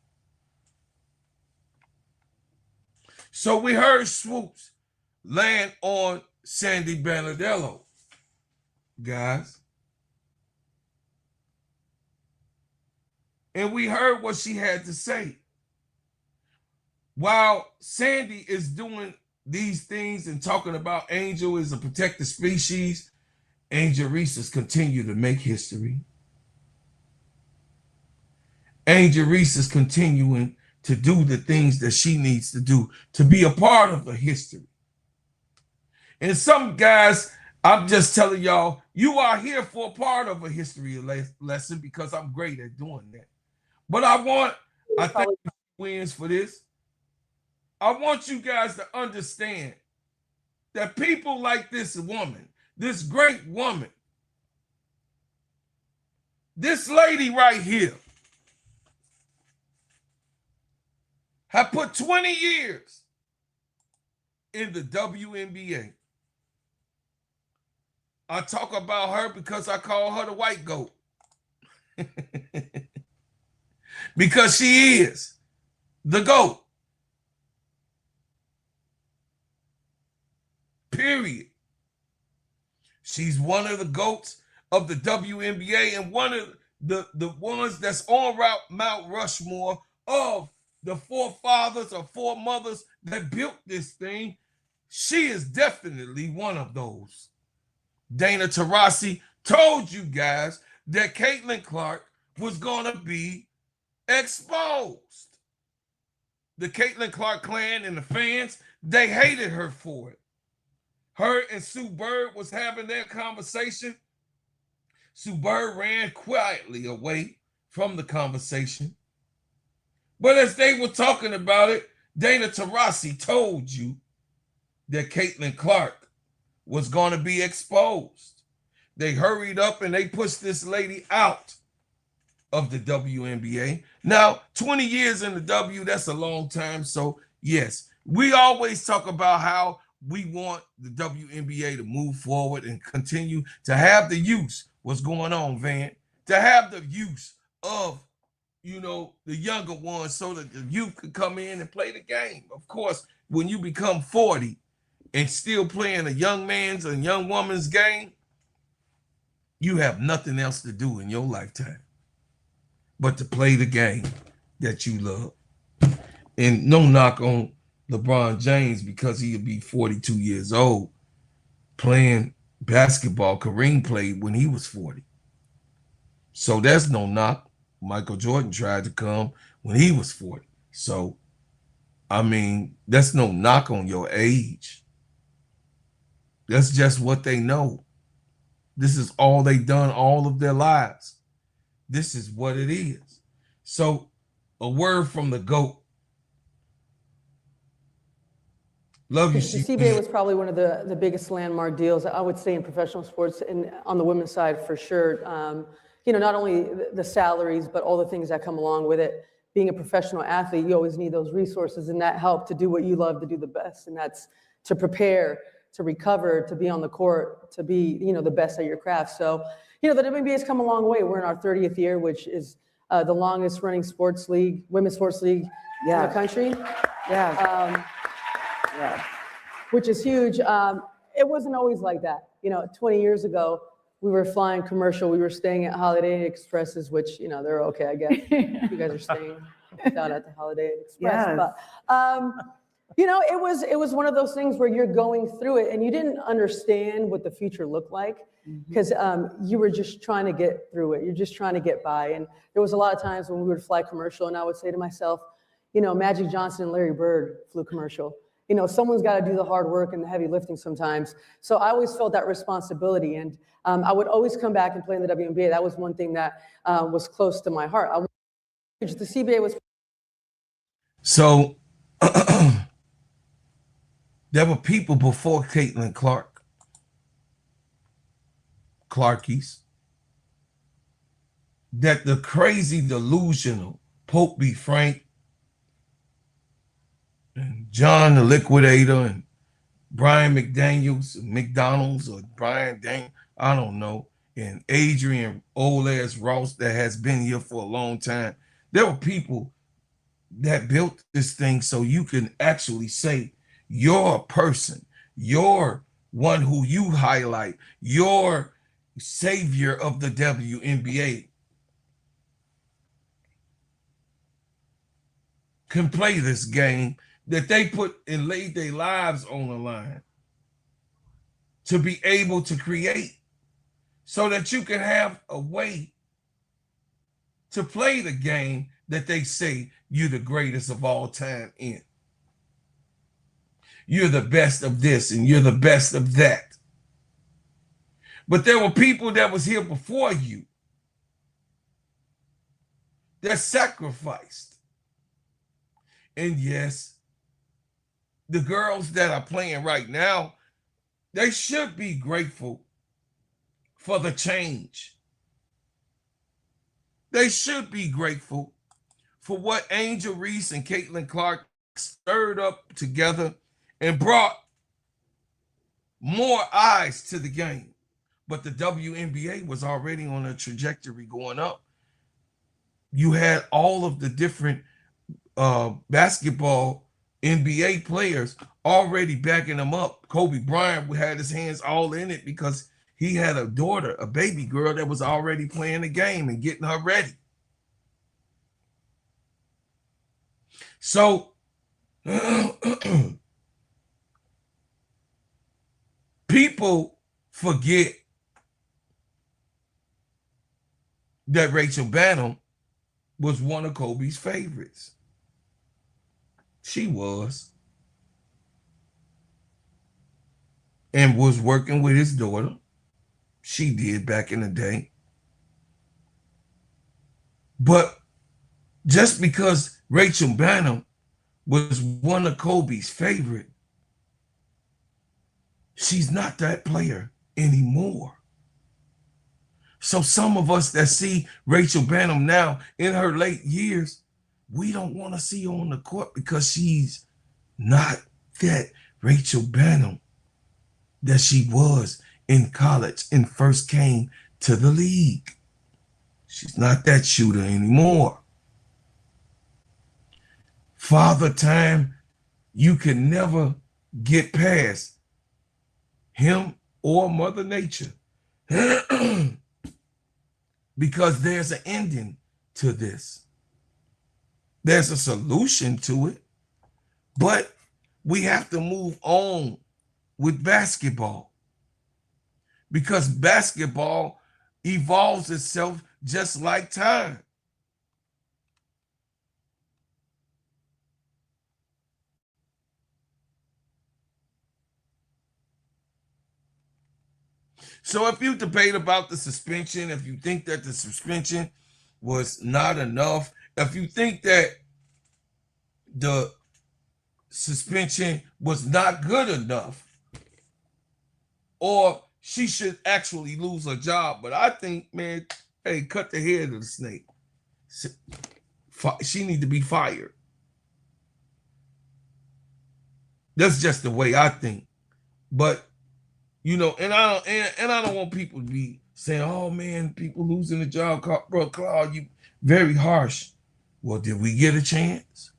So we heard Swoopes land on Sandy Brondello, guys. And we heard what she had to say. While Sandy is doing these things and talking about Angel is a protected species, Angel Reese has continued to make history. Angel Reese is continuing to do the things that she needs to do to be a part of the history. And some guys, I'm just telling y'all, you are here for a part of a history lesson because I'm great at doing that. But I thank you, Wins, for this. I want you guys to understand that people like this woman, this great woman, this lady right here, have put 20 years in the WNBA. I talk about her because I call her the white goat. Because she is the GOAT. Period. She's one of the GOATs of the WNBA and one of the ones that's on Mount Rushmore of the forefathers or foremothers that built this thing. she is definitely one of those. Dana Taurasi told you guys that Caitlin Clark was going to be exposed. The Caitlin Clark clan and the fans, they hated her for it. Her and Sue Bird was having their conversation. Sue Bird ran quietly away from the conversation. But as they were talking about it, Dana Taurasi told you that Caitlin Clark was going to be exposed. They hurried up and they pushed this lady out of the WNBA. Now, 20 years in the W, that's a long time. So, yes, we always talk about how we want the WNBA to move forward and continue to have the use. What's going on, Van? To have the use of, you know, the younger ones so that the youth could come in and play the game. Of course, when you become 40 and still playing a young man's and young woman's game, you have nothing else to do in your lifetime but to play the game that you love. And no knock on LeBron James because he'll be 42 years old playing basketball. Kareem played when he was 40. So that's no knock. Michael Jordan tried to come when he was 40. So, I mean, that's no knock on your age. That's just what they know. This is all they've done all of their lives. This is what it is. So, a word from the GOAT. Love you. The CBA was probably one of the biggest landmark deals, I would say, in professional sports, and on the women's side for sure. You know, not only the salaries, but all the things that come along with it. Being a professional athlete, you always need those resources and that help to do what you love to do the best, and that's to prepare, to recover, to be on the court, to be, you know, the best at your craft. So, you know, the WNBA has come a long way. We're in our 30th year, which is the longest running sports league, women's sports league in the country. Yeah. Which is huge. It wasn't always like that. You know, 20 years ago, we were flying commercial. We were staying at Holiday Inn Expresses, which, you know, they're okay, I guess. You guys are staying down at the Holiday Inn Express. Yes. But, you know, it was one of those things where you're going through it and you didn't understand what the future looked like because you were just trying to get through it. You're just trying to get by. And there was a lot of times when we would fly commercial and I would say to myself, you know, Magic Johnson and Larry Bird flew commercial. You know, someone's got to do the hard work and the heavy lifting sometimes. So I always felt that responsibility. And I would always come back and play in the WNBA. That was one thing that was close to my heart. The CBA was. So there were people before Caitlin Clark, Clarkies, that the crazy, delusional Pope B. Frank, and John the Liquidator and Brian McDaniels, McDonald's or Brian Dang, I don't know, and Adrian old ass Ross that has been here for a long time. There were people that built this thing so you can actually say you're a person, you're one who you highlight, you're savior of the WNBA. Can play this game that they put and laid their lives on the line to be able to create so that you can have a way to play the game that they say you're the greatest of all time in. You're the best of this and you're the best of that. But there were people that was here before you that sacrificed. And yes, the girls that are playing right now, they should be grateful for the change. They should be grateful for what Angel Reese and Caitlin Clark stirred up together and brought more eyes to the game. But the WNBA was already on a trajectory going up. You had all of the different basketball NBA players already backing them up. Kobe Bryant had his hands all in it because he had a daughter, a baby girl that was already playing the game and getting her ready. So People forget that Rachel Banham was one of Kobe's favorites. She was. And was working with his daughter. She did back in the day. But just because Rachel Banham was one of Kobe's favorite, she's not that player anymore. So some of us that see Rachel Banham now in her late years, we don't want to see her on the court because she's not that Rachel Banham that she was in college and first came to the league. She's not that shooter anymore. Father Time, you can never get past him or Mother Nature because there's an ending to this. There's a solution to it, but we have to move on with basketball because basketball evolves itself just like time. So if you debate about the suspension, if you think that the suspension was not enough, if you think that the suspension was not good enough, or she should actually lose her job, but I think, man, hey, cut the head of the snake. She need to be fired. That's just the way I think. But you know, and I don't want people to be saying, "Oh man, people losing the job, bro, Claude, you very harsh." Well, did we get a chance?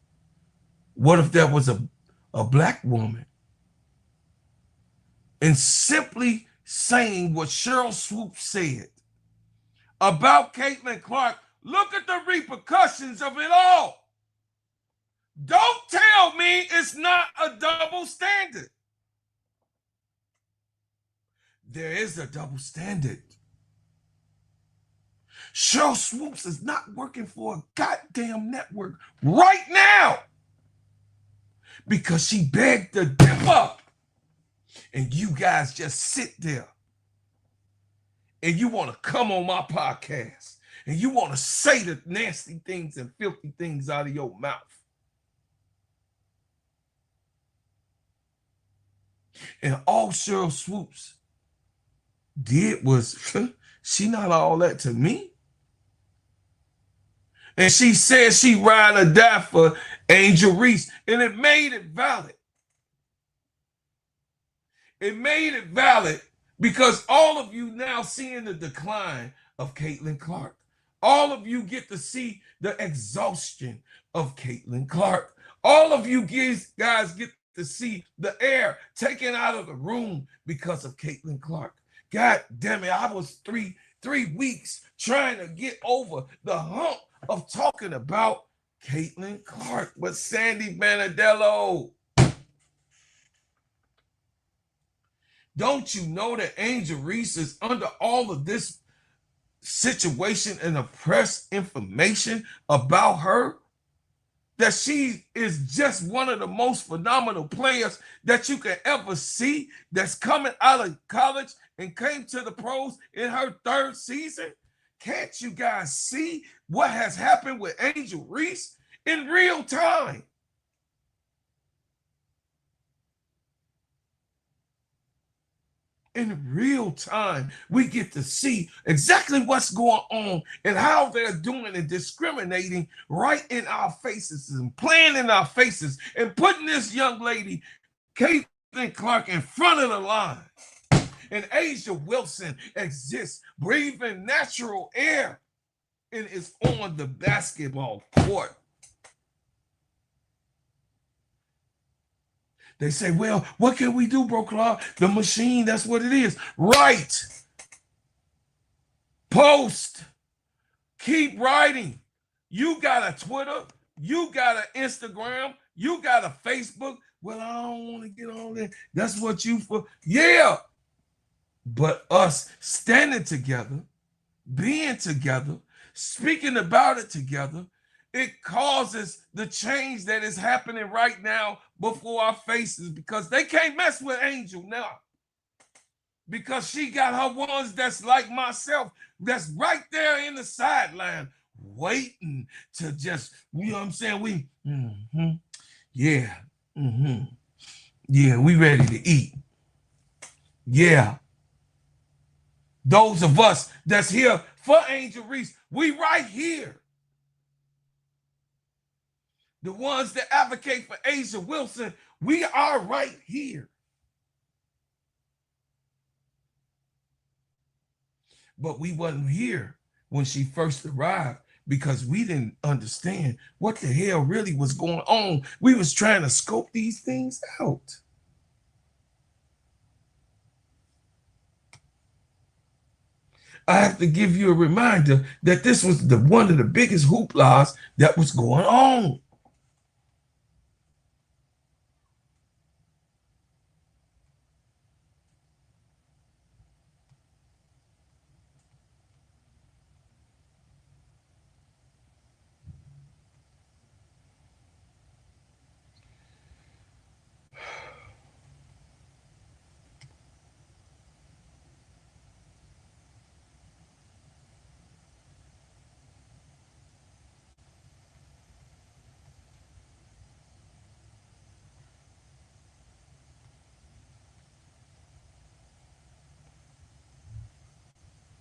What if that was a black woman? And simply saying what Sheryl Swoopes said about Caitlin Clark, look at the repercussions of it all. Don't tell me it's not a double standard. There is a double standard. Sheryl Swoopes is not working for a goddamn network right now because she begged to dip up. And you guys just sit there and you want to come on my podcast and you want to say the nasty things and filthy things out of your mouth. And all Sheryl Swoopes did was, she not all that to me. And she said she ride or die for Angel Reese, and it made it valid. It made it valid because all of you now seeing the decline of Caitlin Clark. All of you get to see the exhaustion of Caitlin Clark. All of you guys get to see the air taken out of the room because of Caitlin Clark. God damn it, I was three weeks trying to get over the hump of talking about Caitlin Clark. But Sandy Brondello, don't you know that Angel Reese is under all of this situation and the press information about her? That she is just one of the most phenomenal players that you can ever see that's coming out of college and came to the pros in her third season? Can't you guys see what has happened with Angel Reese in real time? In real time, we get to see exactly what's going on and how they're doing and discriminating right in our faces and playing in our faces and putting this young lady, Caitlin Clark, in front of the line. And Asia Wilson exists, breathing natural air, and is on the basketball court. They say, well, what can we do, bro, Claude? The machine, that's what it is. Write. Post. Keep writing. You got a Twitter. You got an Instagram. You got a Facebook. Well, I don't want to get on there. That's what you for. Yeah. But us standing together, being together, speaking about it together, it causes the change that is happening right now before our faces, because they can't mess with Angel now. Because she got her ones that's like myself, that's right there in the sideline, waiting to just, you know what I'm saying? Yeah, yeah, we ready to eat. Yeah. Those of us that's here for Angel Reese, we right here. The ones that advocate for Asia Wilson, we are right here. But we wasn't here when she first arrived because we didn't understand what the hell really was going on. We was trying to scope these things out. I have to give you a reminder that this was one of the biggest hooplas that was going on.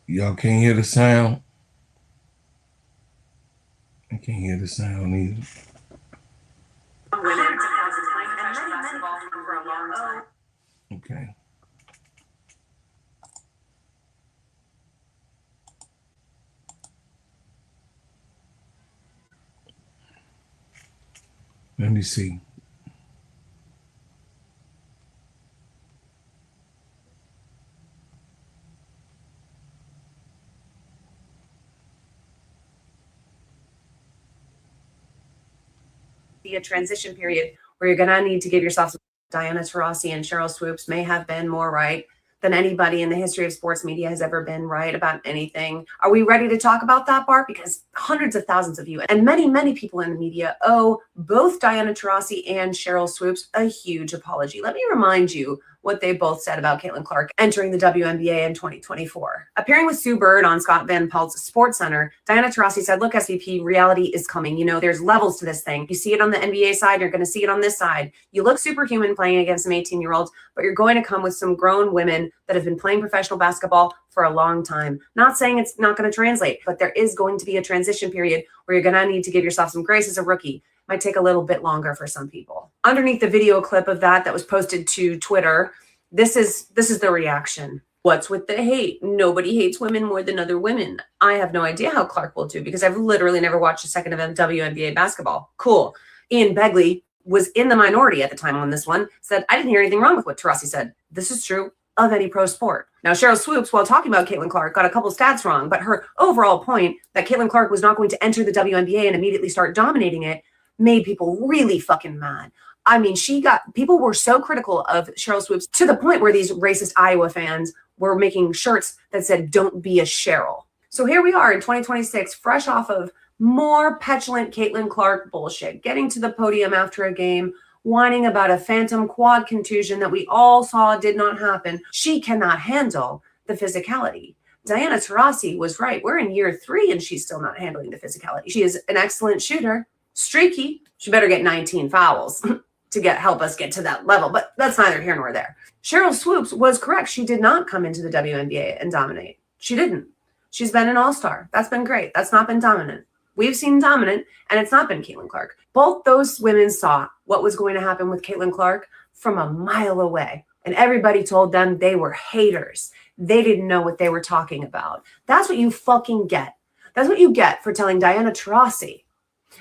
Y'all can't hear the sound? I can't hear the sound either. Okay. Let me see. Be a transition period where you're going to need to give yourself some. Diana Taurasi and Sheryl Swoopes may have been more right than anybody in the history of sports media has ever been right about anything. Are we ready to talk about that, Bart? Because hundreds of thousands of you and many, many people in the media owe both Diana Taurasi and Sheryl Swoopes a huge apology. Let me remind you what they both said about Caitlin Clark entering the WNBA in 2024. Appearing with Sue Bird on Scott Van Pelt's Sports Center, Diana Taurasi said, look, SVP, reality is coming. You know, there's levels to this thing. You see it on the NBA side, you're going to see it on this side. You look superhuman playing against some 18-year-olds, but you're going to come with some grown women that have been playing professional basketball for a long time. Not saying it's not going to translate, but there is going to be a transition period where you're going to need to give yourself some grace as a rookie. Might take a little bit longer for some people. Underneath the video clip of that was posted to Twitter, this is the reaction. What's with the hate? Nobody hates women more than other women. I have no idea how Clark will do because I've literally never watched a second of WNBA basketball. Cool. Ian Begley was in the minority at the time on this one, said, I didn't hear anything wrong with what Taurasi said. This is true of any pro sport. Now, Sheryl Swoopes, while talking about Caitlin Clark, got a couple stats wrong, but her overall point that Caitlin Clark was not going to enter the WNBA and immediately start dominating it made people really fucking mad. I mean, people were so critical of Sheryl Swoopes to the point where these racist Iowa fans were making shirts that said, don't be a Sheryl. So here we are in 2026, fresh off of more petulant Caitlin Clark bullshit, getting to the podium after a game, whining about a phantom quad contusion that we all saw did not happen. She cannot handle the physicality. Diana Taurasi was right. We're in year 3 and she's still not handling the physicality. She is an excellent shooter, streaky. She better get 19 fouls to help us get to that level, but that's neither here nor there. Sheryl Swoopes was correct. She did not come into the WNBA and dominate. She didn't. She's been an all-star. That's been great. That's not been dominant. We've seen dominant, and it's not been Caitlin Clark. Both those women saw what was going to happen with Caitlin Clark from a mile away, and everybody told them they were haters. They didn't know what they were talking about. That's what you fucking get. That's what you get for telling Diana Taurasi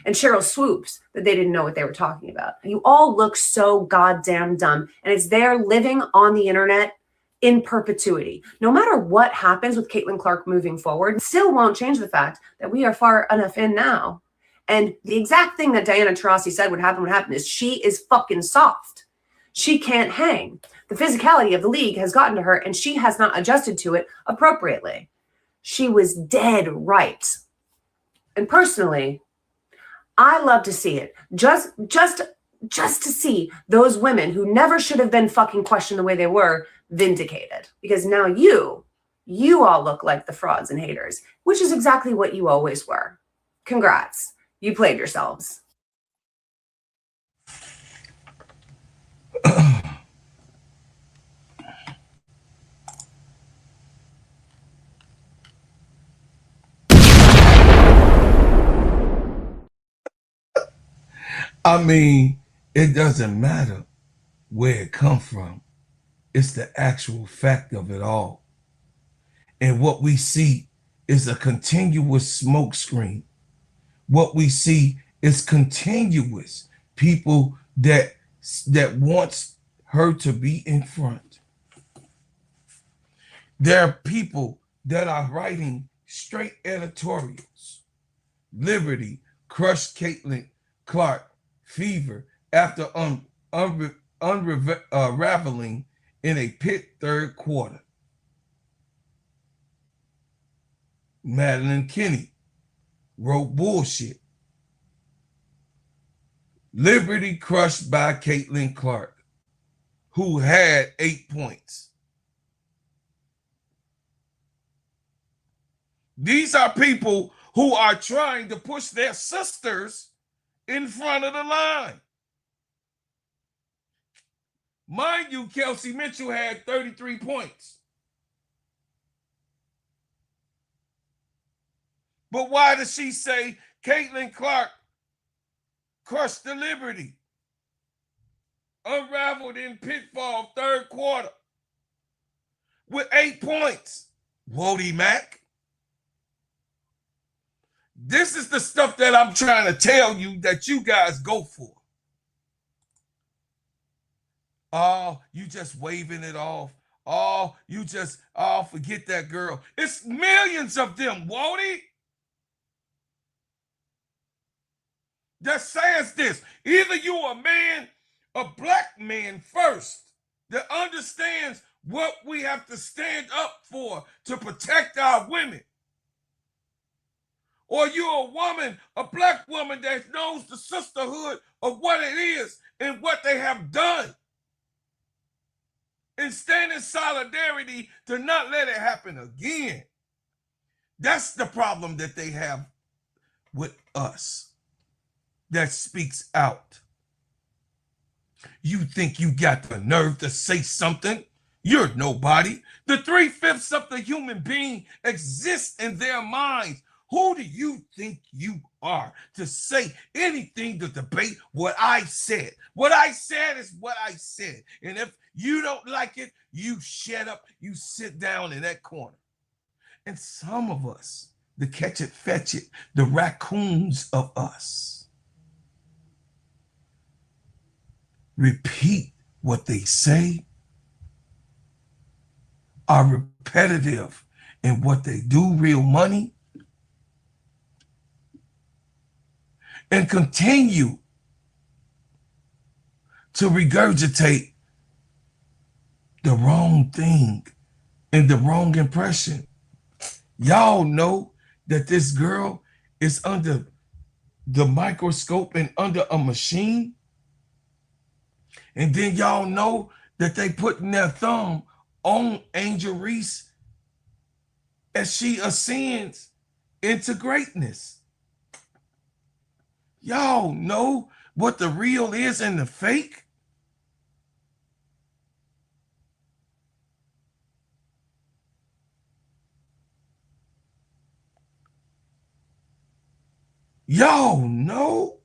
and Sheryl Swoopes that they didn't know what they were talking about. You all look so goddamn dumb, and it's there living on the internet in perpetuity. No matter what happens with Caitlin Clark moving forward, still won't change the fact that we are far enough in now. And the exact thing that Diana Taurasi said would happen is she is fucking soft. She can't hang. The physicality of the league has gotten to her, and she has not adjusted to it appropriately. She was dead right. And personally, I love to see it. Just to see those women who never should have been fucking questioned the way they were vindicated. Because now you all look like the frauds and haters, which is exactly what you always were. Congrats. You played yourselves. I mean, it doesn't matter where it comes from. It's the actual fact of it all. And what we see is a continuous smokescreen. What we see is continuous people that wants her to be in front. There are people that are writing straight editorials. Liberty crushed Caitlin Clark fever after unraveling in a pit third quarter. Madeline Kinney wrote bullshit. Liberty crushed by Caitlin Clark, who had 8 points. These are people who are trying to push their sisters in front of the line. Mind you, Kelsey Mitchell had 33 points. But why does she say Caitlin Clark crushed the Liberty? Unraveled in pitfall third quarter with 8 points. Wody Mac. This is the stuff that I'm trying to tell you that you guys go for. Oh, you just waving it off. Oh, you just, oh, forget that girl. It's millions of them, Wody. That says this. Either you a man, a black man first, that understands what we have to stand up for to protect our women. Or you're a woman, a black woman that knows the sisterhood of what it is and what they have done. And stand in solidarity to not let it happen again. That's the problem that they have with us. That speaks out. You think you got the nerve to say something? You're nobody. The 3/5 of the human being exists in their minds. Who do you think you are to say anything to debate what I said? What I said is what I said. And if you don't like it, you shut up, you sit down in that corner. And some of us, the catch it, fetch it, the raccoons of us, repeat what they say, are repetitive in what they do, real money, and continue to regurgitate the wrong thing and the wrong impression. Y'all know that this girl is under the microscope and under a machine. And then y'all know that they putting their thumb on Angel Reese as she ascends into greatness. Y'all know what the real is and the fake? Y'all know?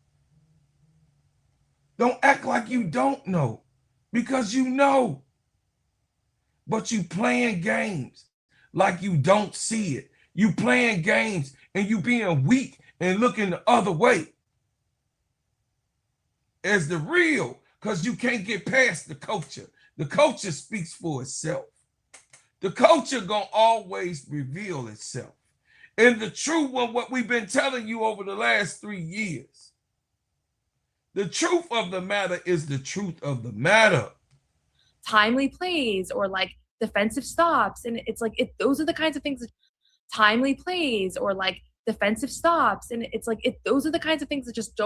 Don't act like you don't know, because you know. But you playing games like you don't see it. You playing games and you being weak and looking the other way as the real, because you can't get past the culture. The culture speaks for itself. The culture gonna always reveal itself. And the truth of what we've been telling you over the last 3 years, the truth of the matter is the truth of the matter. timely plays or like defensive stops. And it's like, those are the kinds of things that timely plays or like defensive stops. And it's like, those are the kinds of things that just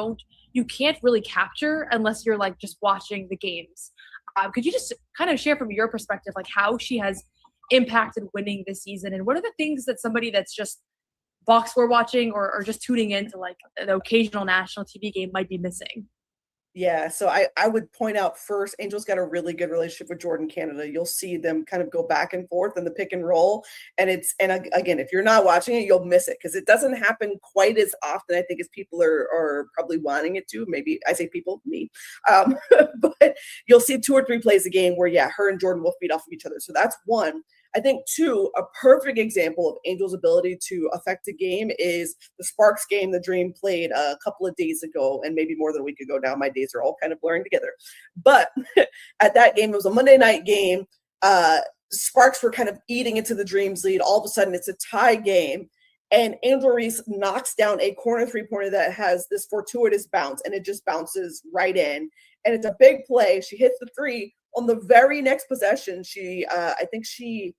you can't really capture unless you're like just watching the games. Could you just kind of share from your perspective, like how she has impacted winning this season? And what are the things that somebody that's just box score watching or just tuning into like an occasional national TV game might be missing? Yeah, so I would point out first, Angel's got a really good relationship with Jordan Canada. You'll see them kind of go back and forth in the pick and roll. And again, if you're not watching it, you'll miss it because it doesn't happen quite as often, I think, as people are probably wanting it to. Maybe I say people, me. But you'll see 2 or 3 plays a game where, yeah, her and Jordan will feed off of each other. So that's one. I think 2, a perfect example of Angel's ability to affect a game is the Sparks game the Dream played a couple of days ago, and maybe more than a week ago now. My days are all kind of blurring together. But at that game, it was a Monday night game. Sparks were kind of eating into the Dream's lead. All of a sudden, it's a tie game. And Angel Reese knocks down a corner 3-pointer that has this fortuitous bounce, and it just bounces right in. And it's a big play. She hits the 3. On the very next possession, I think she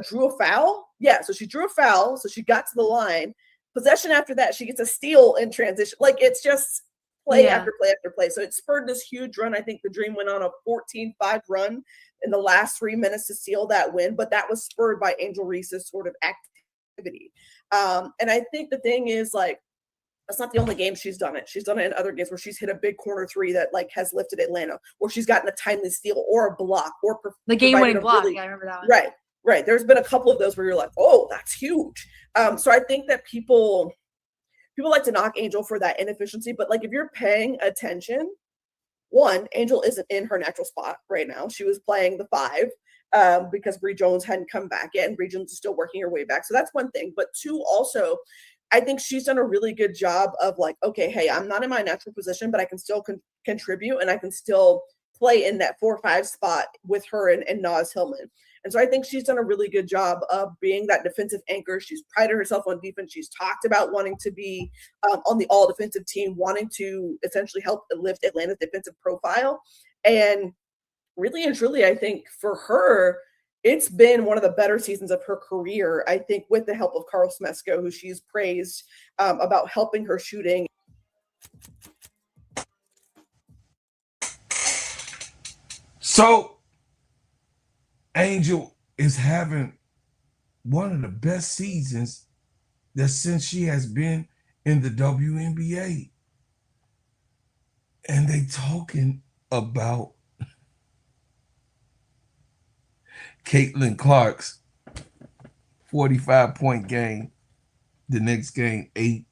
drew a foul. Yeah, so she drew a foul. So she got to the line. Possession after that, she gets a steal in transition. Like, it's just play after play after play. So it spurred this huge run. I think the Dream went on a 14-5 run in the last 3 minutes to seal that win. But that was spurred by Angel Reese's sort of activity. And I think the thing is, like, that's not the only game she's done it. She's done it in other games where she's hit a big corner 3 that like has lifted Atlanta, or she's gotten a timely steal or a block or the game-winning block. I remember that one. Right. There's been a couple of those where you're like, oh, that's huge. So I think that people like to knock Angel for that inefficiency, but like if you're paying attention, one, Angel isn't in her natural spot right now. She was playing the 5 because Bree Jones hadn't come back yet, and Bree Jones is still working her way back. So that's one thing. But 2, also, I think she's done a really good job of like, okay, hey, I'm not in my natural position, but I can still contribute, and I can still play in that 4-5 spot with her and Naz Hillman. And so I think she's done a really good job of being that defensive anchor. She's prided herself on defense. She's talked about wanting to be on the all defensive team, wanting to essentially help lift Atlanta's defensive profile. And really and truly, I think for her, it's been one of the better seasons of her career, I think, with the help of Carl Smesko, who she's praised about helping her shooting. So Angel is having one of the best seasons that since she has been in the WNBA. And they talking about Caitlin Clark's 45-point game, the next game 8,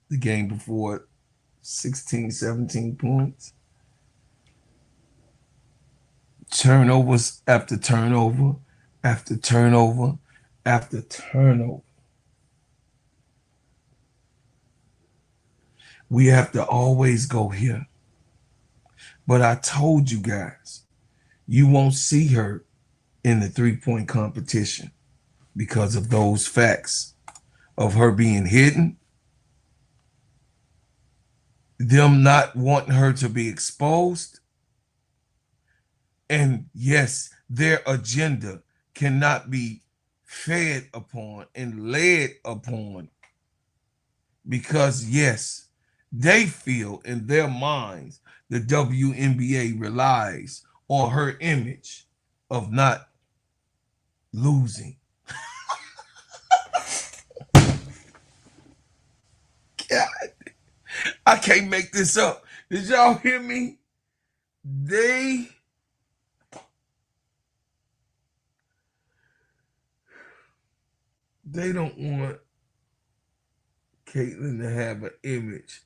the game before 16, 17 points. Turnovers after turnover after turnover after turnover. We have to always go here. But I told you guys, you won't see her in the 3-point competition because of those facts of her being hidden, them not wanting her to be exposed, and yes, their agenda cannot be fed upon and led upon because, yes, they feel in their minds the WNBA relies on her image of not losing. God, I can't make this up. Did y'all hear me? They don't want Caitlin to have an image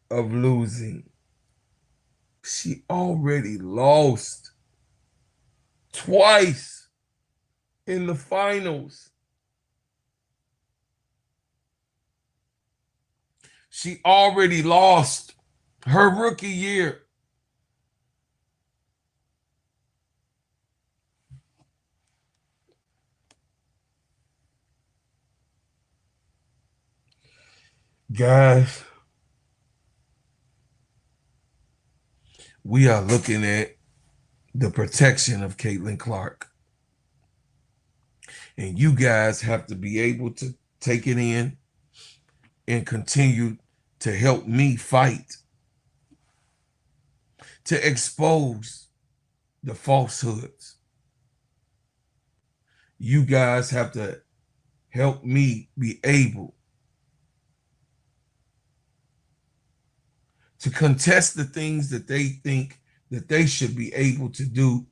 of losing. She already lost twice in the finals. She already lost her rookie year. Guys, we are looking at the protection of Caitlin Clark. And you guys have to be able to take it in and continue to help me fight to expose the falsehoods. You guys have to help me be able to contest the things that they think that they should be able to do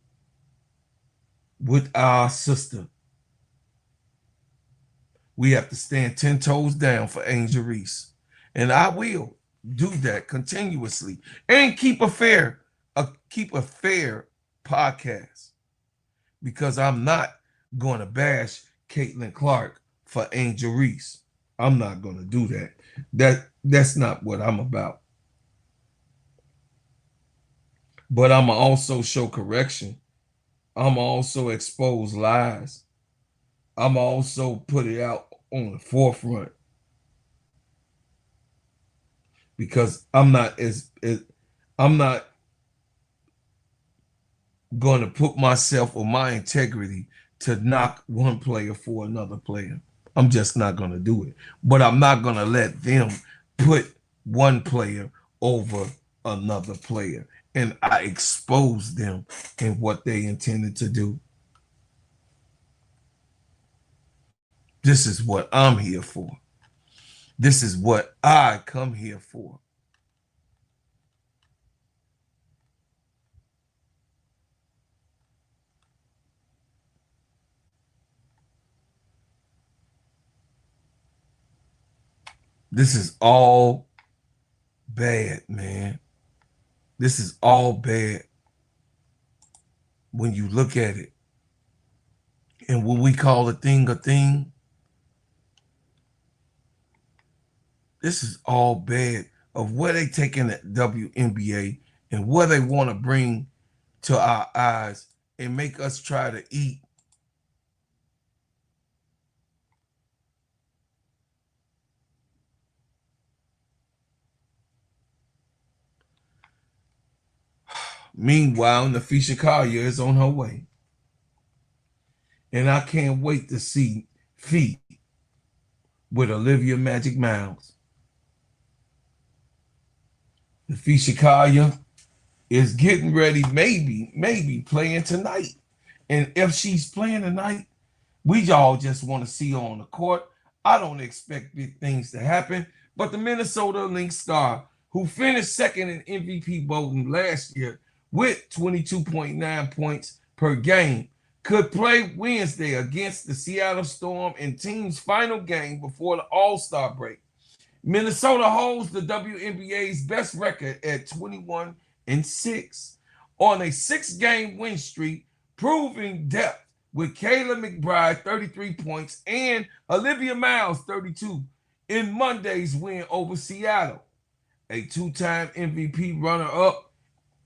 with our sister. We have to stand 10 toes down for Angel Reese. And I will do that continuously and keep a fair podcast, because I'm not going to bash Caitlin Clark for Angel Reese. I'm not going to do that. That's not what I'm about. But I'm also show correction. I'm also expose lies. I'm also put it out on the forefront, because I'm not going to put myself or my integrity to knock one player for another player. I'm just not going to do it. But I'm not going to let them put one player over another player. And I expose them in what they intended to do. This is what I'm here for. This is what I come here for. This is all bad, man. This is all bad when you look at it. And when we call a thing, this is all bad of where they taking the WNBA and where they want to bring to our eyes and make us try to eat. Meanwhile, Nafisha Kaiya is on her way. And I can't wait to see Fee with Olivia Magic Miles. Nafisha Kaiya is getting ready, maybe playing tonight. And if she's playing tonight, we all just want to see her on the court. I don't expect big things to happen, but the Minnesota Lynx star, who finished second in MVP voting last year with 22.9 points per game, could play Wednesday against the Seattle Storm in team's final game before the All-Star break. Minnesota holds the WNBA's best record at 21-6 on a 6-game win streak, proving depth with Kayla McBride 33 points and Olivia Miles 32 in Monday's win over Seattle. A 2-time MVP runner-up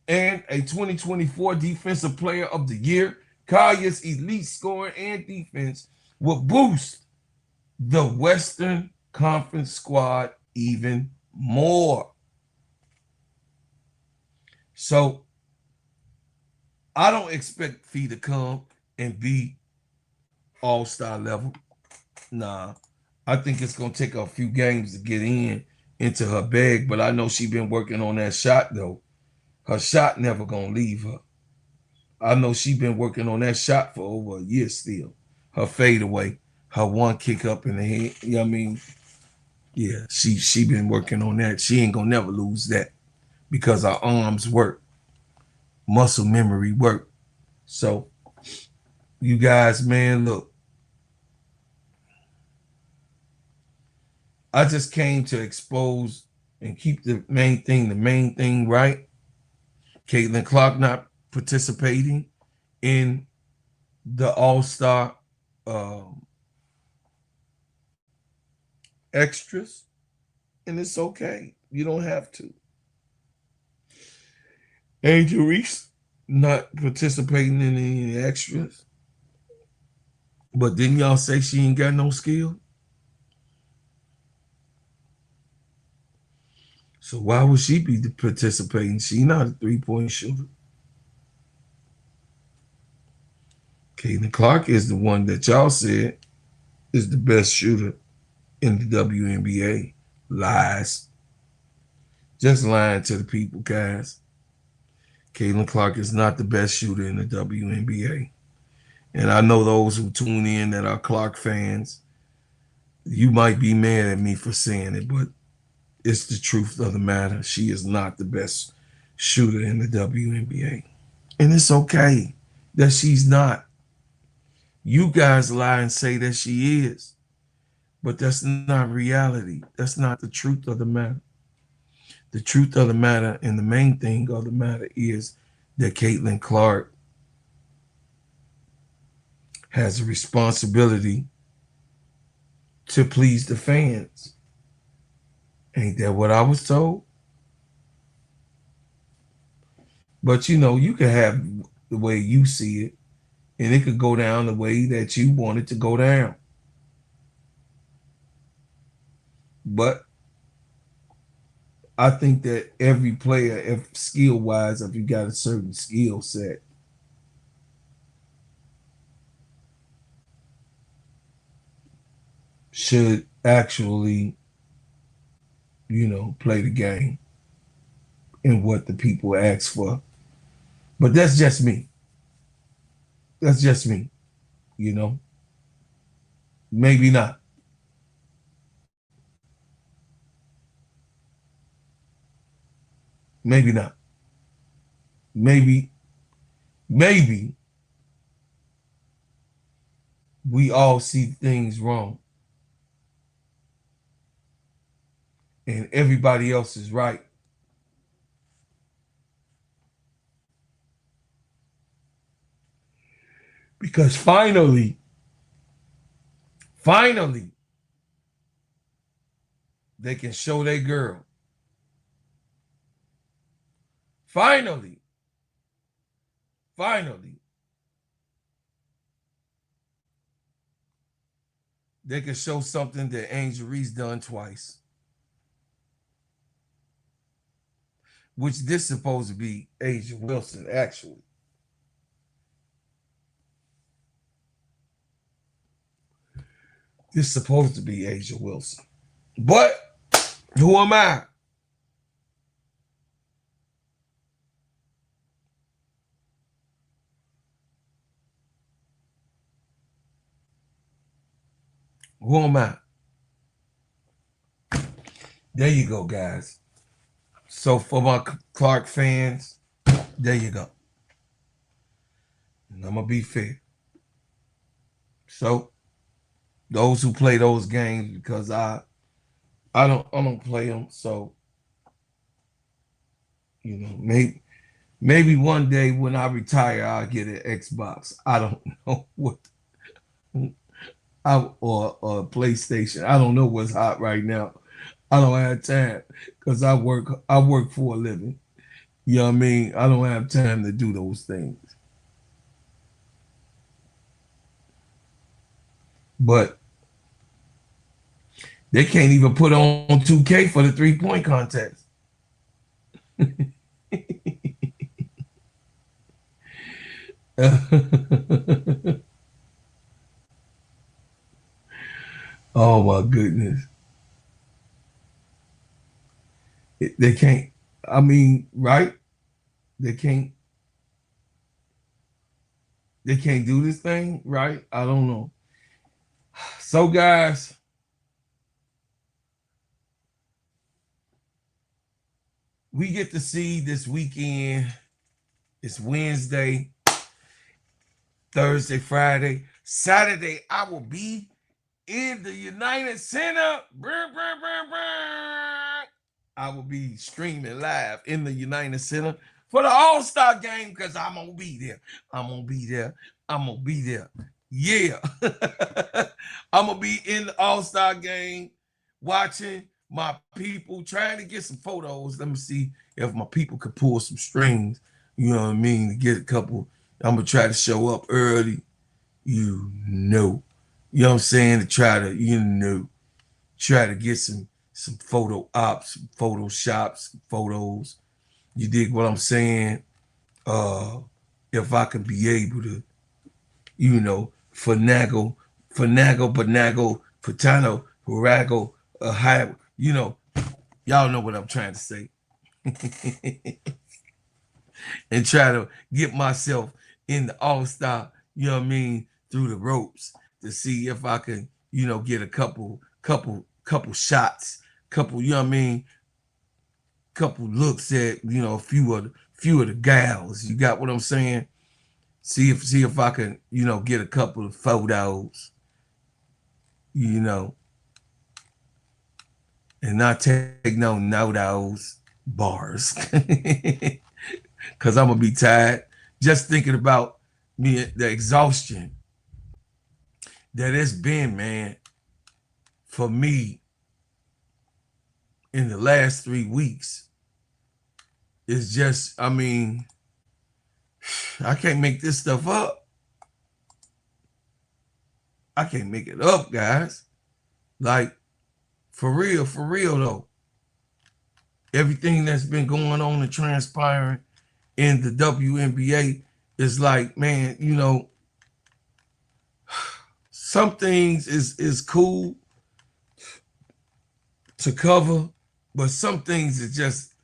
and a 2024 Defensive Player of the Year, Kaiya's elite scoring and defense will boost the Western Conference squad even more. So I don't expect Fee to come and be all-star level. Nah, I think it's going to take a few games to get into her bag, but I know she's been working on that shot, though. Her shot never going to leave her. I know she's been working on that shot for over a year still. Her fadeaway, her one kick up in the head. You know what I mean? Yeah, she been working on that. She ain't going to never lose that because her arms work. Muscle memory work. So, you guys, man, look. I just came to expose and keep the main thing right. Caitlin Clark not participating in the All-Star extras, and it's okay. You don't have to. Angel Reese not participating in any extras. But didn't y'all say she ain't got no skill? So why would she be participating? She not a 3-point shooter. Caitlin Clark is the one that y'all said is the best shooter in the WNBA. Lies. Just lying to the people, guys. Caitlin Clark is not the best shooter in the WNBA. And I know those who tune in that are Clark fans, you might be mad at me for saying it, but it's the truth of the matter. She is not the best shooter in the WNBA. And it's okay that she's not. You guys lie and say that she is, but that's not reality. That's not the truth of the matter. The truth of the matter and the main thing of the matter is that Caitlin Clark has a responsibility to please the fans. Ain't that what I was told? But you know, you can have the way you see it, and it could go down the way that you want it to go down. But I think that every player, if skill-wise, if you got a certain skill set, should actually, you know, play the game and what the people ask for. But that's just me. That's just me, you know. Maybe not. Maybe not. Maybe we all see things wrong. And everybody else is right. Because finally, they can show their girl. Finally, they can show something that Angel Reese done twice. Which this is supposed to be Asia Wilson, actually. This is supposed to be Asia Wilson. But who am I? Who am I? There you go, guys. So for my Clark fans, there you go. And I'm gonna be fair. So those who play those games, because I don't play them, so you know, maybe one day when I retire, I'll get an Xbox. I don't know what, or a PlayStation. I don't know what's hot right now. I don't have time because I work for a living. You know what I mean? I don't have time to do those things. But they can't even put on 2K for the 3-point contest. Oh my goodness. They can't, I mean, right? They can't do this thing, right? I don't know. So guys, we get to see this weekend. It's Wednesday, Thursday, Friday, Saturday. I will be in the United Center. I will be streaming live in the United Center for the All-Star game because I'm going to be there. I'm going to be there. Yeah. I'm going to be in the All-Star game watching my people, trying to get some photos. Let me see if my people could pull some strings, you know what I mean, to get a couple. I'm going to try to show up early, you know what I'm saying, to try to, try to get some some photo ops, photoshops, photos. You dig what I'm saying? If I could be able to, you know, finagle, patano, harago, high, you know, y'all know what I'm trying to say. And try to get myself in the all-star, you know what I mean, through the ropes to see if I can, you know, get a couple shots, you know what I mean, couple looks at, you know, a few of the gals. You got what I'm saying? See if I can, you know, get a couple of photos, you know, and not take no those bars. Cause I'm gonna be tired just thinking about me, the exhaustion that it's been, man, for me in the last 3 weeks. It's just, I mean, I can't make this stuff up. I can't make it up, guys. Like, for real though. Everything that's been going on and transpiring in the WNBA is like, man, you know, some things is cool to cover, but some things is just,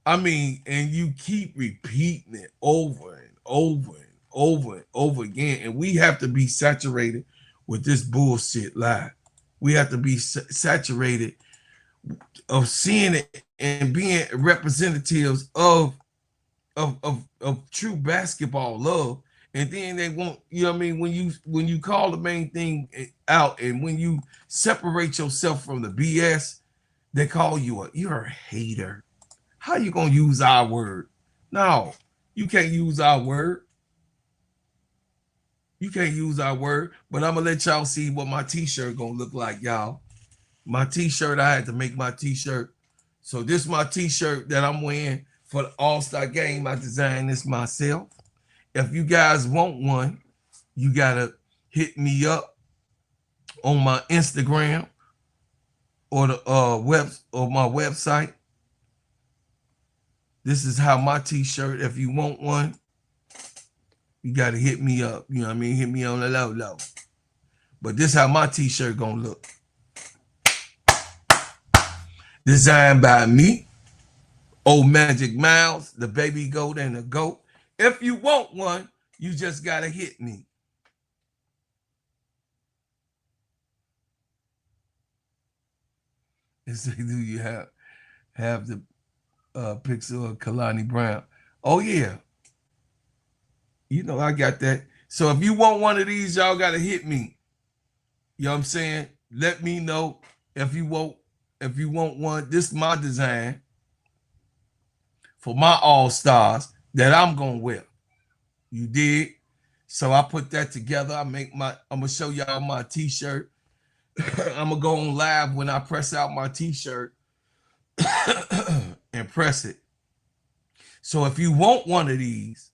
I mean, and you keep repeating it over and over and over and over again, and we have to be saturated with this bullshit lie. We have to be saturated of seeing it and being representatives of true basketball love. And then they want, you know what I mean, when you call the main thing out and when you separate yourself from the BS, they call you you're a hater. How you gonna use our word? No, you can't use our word. You can't use our word, but I'm gonna let y'all see what my t-shirt gonna look like, y'all. My t-shirt, I had to make my t-shirt. So this is my t-shirt that I'm wearing for the All-Star game. I designed this myself. If you guys want one, you gotta hit me up on my Instagram or the my website. This is how my t-shirt, if you want one, you gotta hit me up. You know what I mean? Hit me on the low. But this is how my t-shirt gonna look. Designed by me, Old Magic Miles, the baby goat and the goat. If you want one, you just gotta hit me. And say, do you have the picture of Kalani Brown? Oh yeah. You know I got that. So if you want one of these, y'all gotta hit me. You know what I'm saying? Let me know if you want one. This is my design for my all-stars that I'm gonna wear. You dig? So I put that together. I'm gonna show y'all my t-shirt. I'm gonna go on live when I press out my t-shirt and press it. So if you want one of these,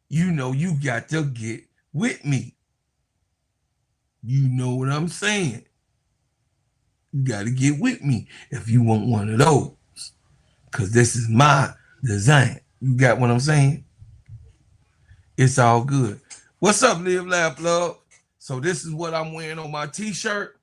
you know you got to get with me. You know what I'm saying? You got to get with me if you want one of those, because this is my design. You got what I'm saying? It's all good. What's up, Live, Laugh, Love? So this is what I'm wearing on my t-shirt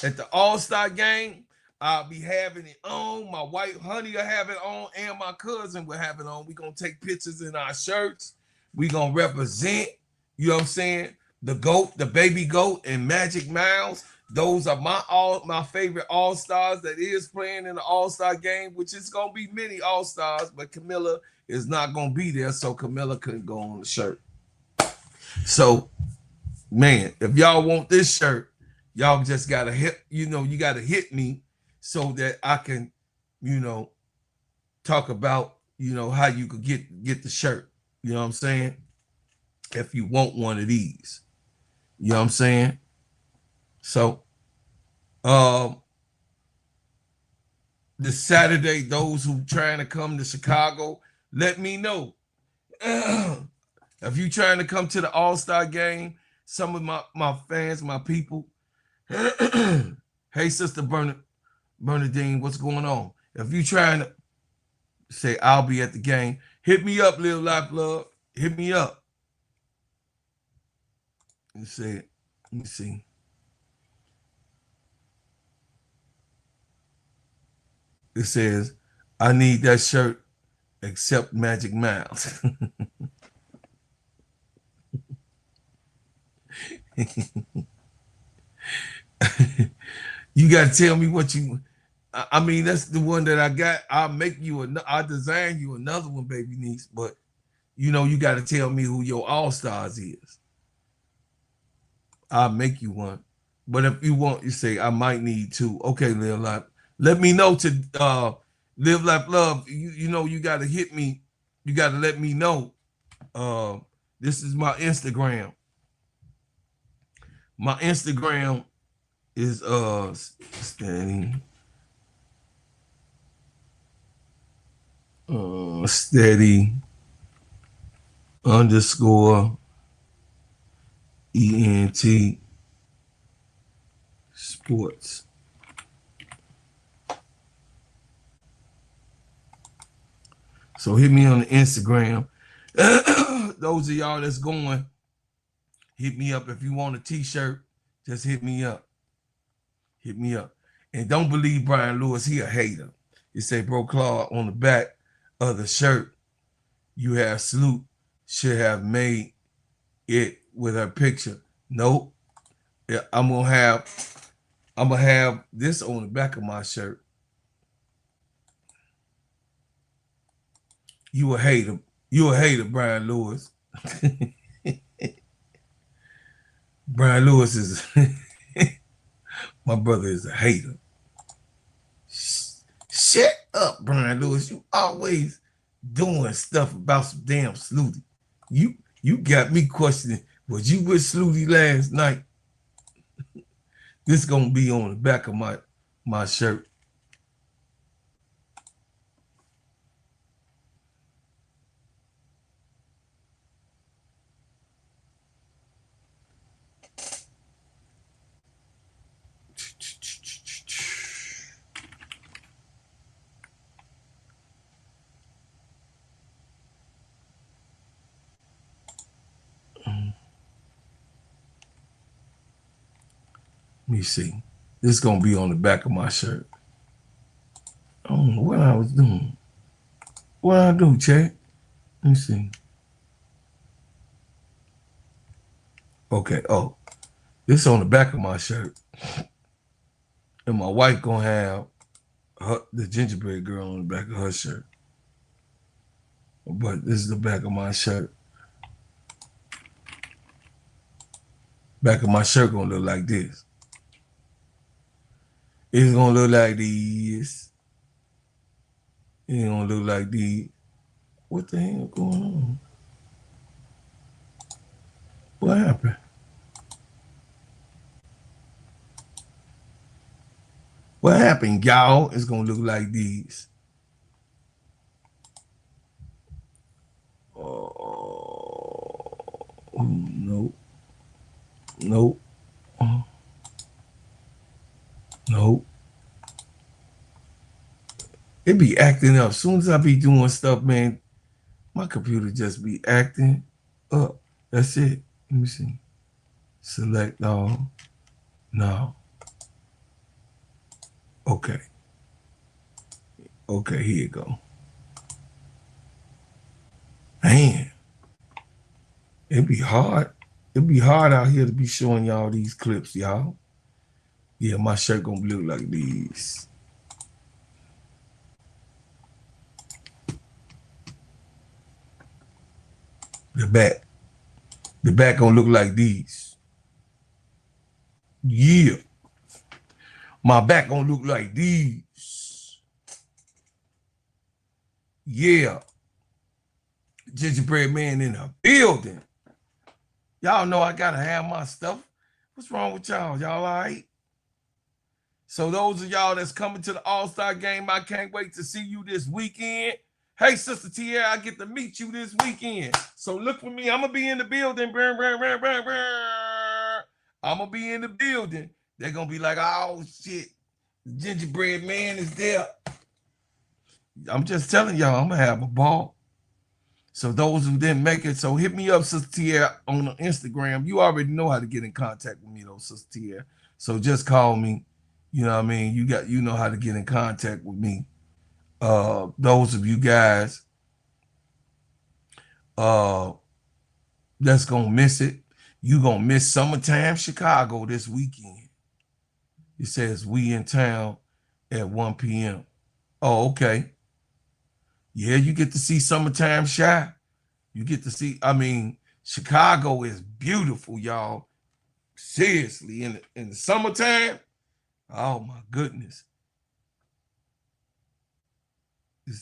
at the All-Star game. I'll be having it on. My wife, honey, will have it on, and my cousin will have it on. We're going to take pictures in our shirts. We're going to represent, you know what I'm saying, the GOAT, the baby GOAT, and Magic Miles. Those are my favorite all-stars that is playing in the all-star game, which is going to be many all-stars, but Camilla is not going to be there, so Camilla couldn't go on the shirt. So, man, if y'all want this shirt, y'all just got to hit, you got to hit me so that I can, talk about, how you could get the shirt. You know what I'm saying? If you want one of these. You know what I'm saying? So, this Saturday, those who trying to come to Chicago, let me know. If you trying to come to the All-Star game, some of my fans, my people, hey, Sister Bernadine, what's going on? If you trying to say I'll be at the game, hit me up, Live Life Love. Hit me up. Let me see. It says, I need that shirt except Magic Mouse. You got to tell me what you, I mean, that's the one that I got. I'll design you another one, baby niece, but you know, you got to tell me who your all-stars is. I'll make you one. But if you want, you say, I might need two. Okay, Live Life. Let me know to Live Life Love. You know, you got to hit me. You got to let me know. This is my Instagram. My Instagram is steady _ ENT sports. So hit me on the Instagram. Those of y'all that's going, hit me up. If you want a t-shirt, just hit me up. Hit me up. And don't believe Brian Lewis, he a hater. He say, bro, Claude, on the back of the shirt, you have Sloop should have made it with her picture. Nope. Yeah, I'm gonna have this on the back of my shirt. You a hater. You a hater, Brian Lewis. Brian Lewis is my brother is a hater. Shut up, Brian Lewis. You always doing stuff about some damn Slooty. You got me questioning, was you with Slooty last night? This gonna be on the back of my shirt. Let me see. This is gonna be on the back of my shirt. I don't know what I was doing. What I do, Chad? Let me see. Okay. Oh, this is on the back of my shirt, and my wife gonna have the gingerbread girl on the back of her shirt. But this is the back of my shirt. Back of my shirt gonna look like this. It's gonna look like these. It's gonna look like these. What the hell going on? What happened? What happened, y'all? It's gonna look like these. Oh, nope. Nope. Nope. It be acting up. As soon as I be doing stuff, man, my computer just be acting up. That's it. Let me see. Select all. No. Okay. Okay, here you go. Man, it be hard. It be hard out here to be showing y'all these clips, y'all. Yeah, my shirt gonna look like these. The back gonna look like these. Yeah. My back gonna look like these. Yeah. Gingerbread man in the building. Y'all know I gotta have my stuff. What's wrong with y'all? Y'all all right? So those of y'all that's coming to the All-Star game, I can't wait to see you this weekend. Hey, Sister Tierra, I get to meet you this weekend. So look for me. I'm going to be in the building. I'm going to be in the building. They're going to be like, oh, shit. The gingerbread man is there. I'm just telling y'all, I'm gonna have a ball. So those who didn't make it, so hit me up, Sister Tia, on Instagram. You already know how to get in contact with me, though, Sister Tia. So just call me. You know what I mean? You know how to get in contact with me. Those of you guys that's gonna miss it, you gonna miss Summertime Chicago this weekend. It says we in town at 1 p.m. Oh, okay. Yeah, you get to see Summertime Shy. You get to see, I mean, Chicago is beautiful, y'all. Seriously, in the summertime. Oh my goodness. It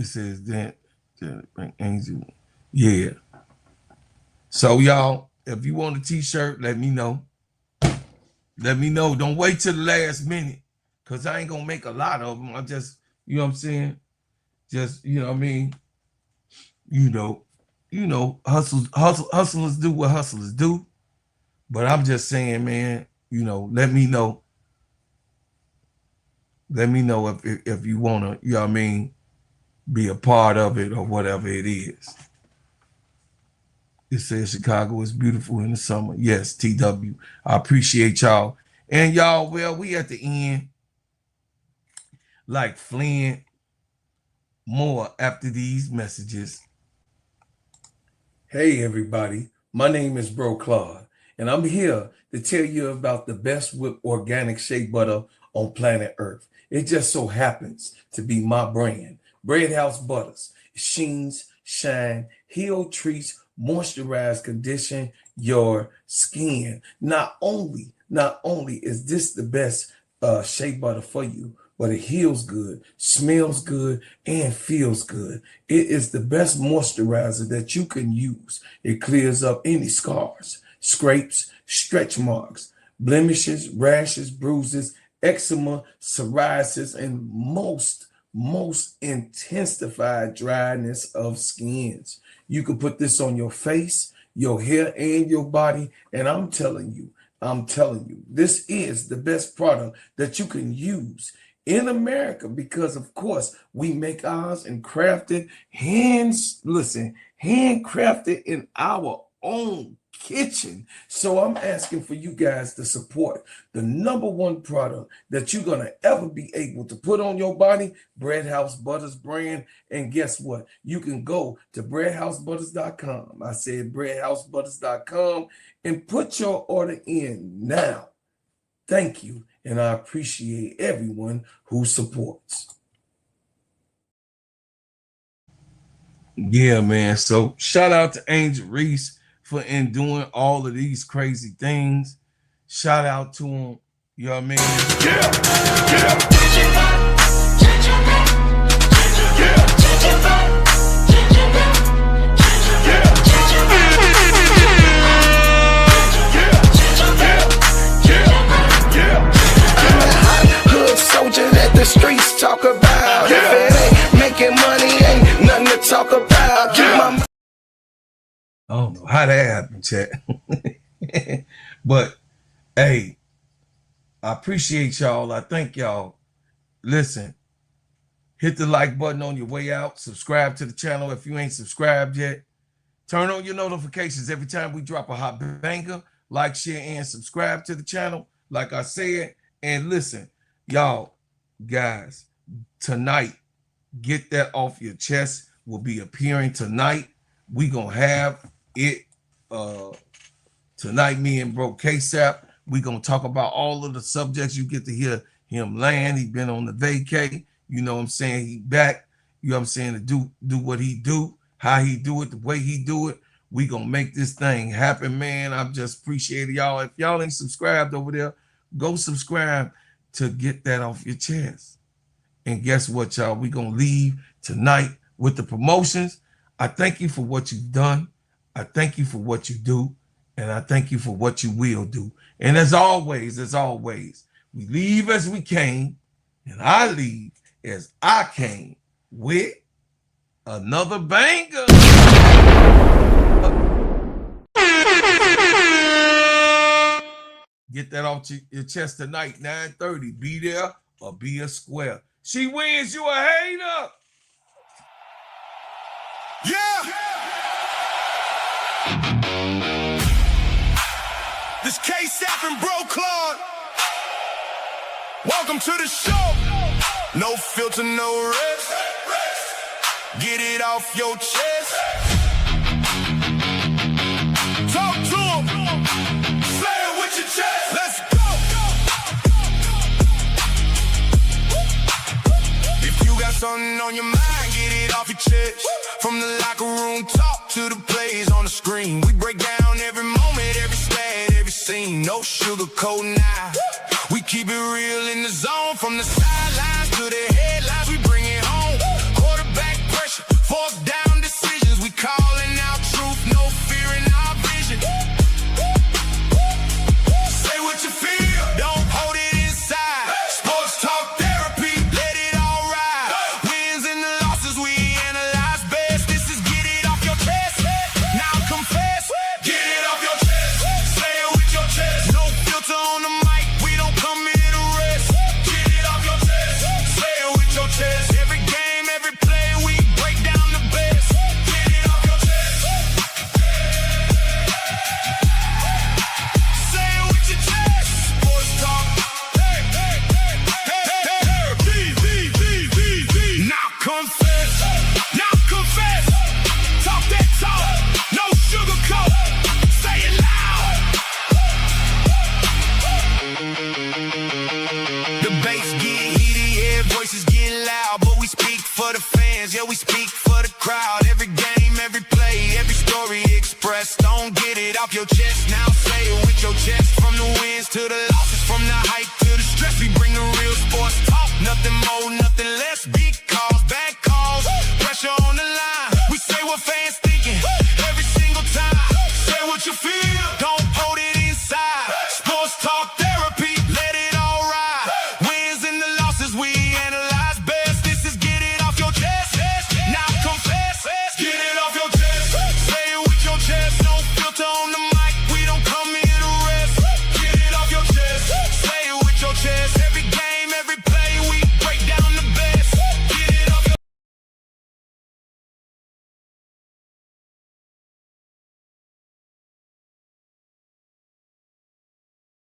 says that Angel. Yeah. So y'all, if you want a t-shirt, let me know. Let me know. Don't wait till the last minute, because I ain't gonna make a lot of them. I just, you know what I'm saying? Just, you know what I mean? You know, hustlers do what hustlers do. But I'm just saying, man, you know, let me know. Let me know if you wanna, you know what I mean, be a part of it or whatever it is. It says Chicago is beautiful in the summer. Yes, TW. I appreciate y'all. And y'all, well, we at the end. Like Flynn, more after these messages. Hey, everybody. My name is Bro Claude, and I'm here to tell you about the best whipped organic shea butter on planet Earth. It just so happens to be my brand. Bread House Butters. Sheens, shine, heal, treats, moisturize, condition your skin. Not only is this the best shea butter for you, but it heals good, smells good, and feels good. It is the best moisturizer that you can use. It clears up any scars, scrapes, stretch marks, blemishes, rashes, bruises, eczema, psoriasis, and most intensified dryness of skins. You can put this on your face, your hair, and your body, and I'm telling you, this is the best product that you can use in America, because of course we make ours and crafted handcrafted in our own kitchen. So I'm asking for you guys to support the #1 product that you're gonna ever be able to put on your body, Bread House Butters brand. And guess what? You can go to breadhousebutters.com. I said breadhousebutters.com, and put your order in now. Thank you, and I appreciate everyone who supports. Yeah, man. So shout out to Angel Reese for doing all of these crazy things. Shout out to him. You know what I mean? Soldier that the streets talk about. If it ain't making money, ain't nothing to talk about. I don't know how that happened, chat. But hey, I appreciate y'all. I thank y'all. Listen, hit the like button on your way out. Subscribe to the channel if you ain't subscribed yet. Turn on your notifications every time we drop a hot banger. Like, share, and subscribe to the channel, like I said. And listen, y'all, guys, tonight, Get That Off Your Chest will be appearing tonight. We gonna have it tonight. Me and Bro KSAP, we gonna talk about all of the subjects. You get to hear him land. He been on the vacay. You know what I'm saying? He back. You know what I'm saying? To do what he do, how he do it, the way he do it. We gonna make this thing happen, man. I just appreciate y'all. If y'all ain't subscribed over there, go subscribe to Get That Off Your Chest. And guess what, y'all? We gonna leave tonight with the promotions. I thank you for what you've done. I thank you for what you do. And I thank you for what you will do. And as always, we leave as we came, and I leave as I came, with another banger. Get Get that off your chest tonight, 9:30. Be there or be a square. She wins, you a hater. Yeah! This K-Sap and Bro Claude. Welcome to the show. No filter, no rest. Get it off your chest. Talk to him. Say it with your chest. Let's go. If you got something on your mind, get it off your chest. From the locker room talk to the plays on the screen. We break down every moment, every stat, every scene. No sugarcoat now. We keep it real in the zone. From the sidelines to the headlines, we bring it home. Quarterback pressure, fourth down decisions. We calling out truth, no fear in our vision. Say what you feel, don't hold it inside. Sports talk therapy, let it all ride. Wins and the losses we analyze best. This is get it off your chest. Now confess, get it off your chest. Say it with your chest. No filter on the mic, we don't come here to rest. Get it off your chest. Say it with your chest. Every game, every play, we break down the best. Get it off your chest. Say it with your chest. Sports talk. Hey, hey, hey, hey, hey, hey. Now confess. Now confess. Talk that talk. No sugarcoat. Say it loud. The bass get heated, yeah, voices get loud, but we speak for the fans, yeah, we speak for the crowd. Every game, every play, every story expressed. Don't get it off your chest, now say it with your chest. From the wins to the losses, from the hype to the stress, we bring the real sports talk. Nothing more, nothing less. Big calls, bad calls, pressure on the line. We say what fans thinking every single time. Say what you feel.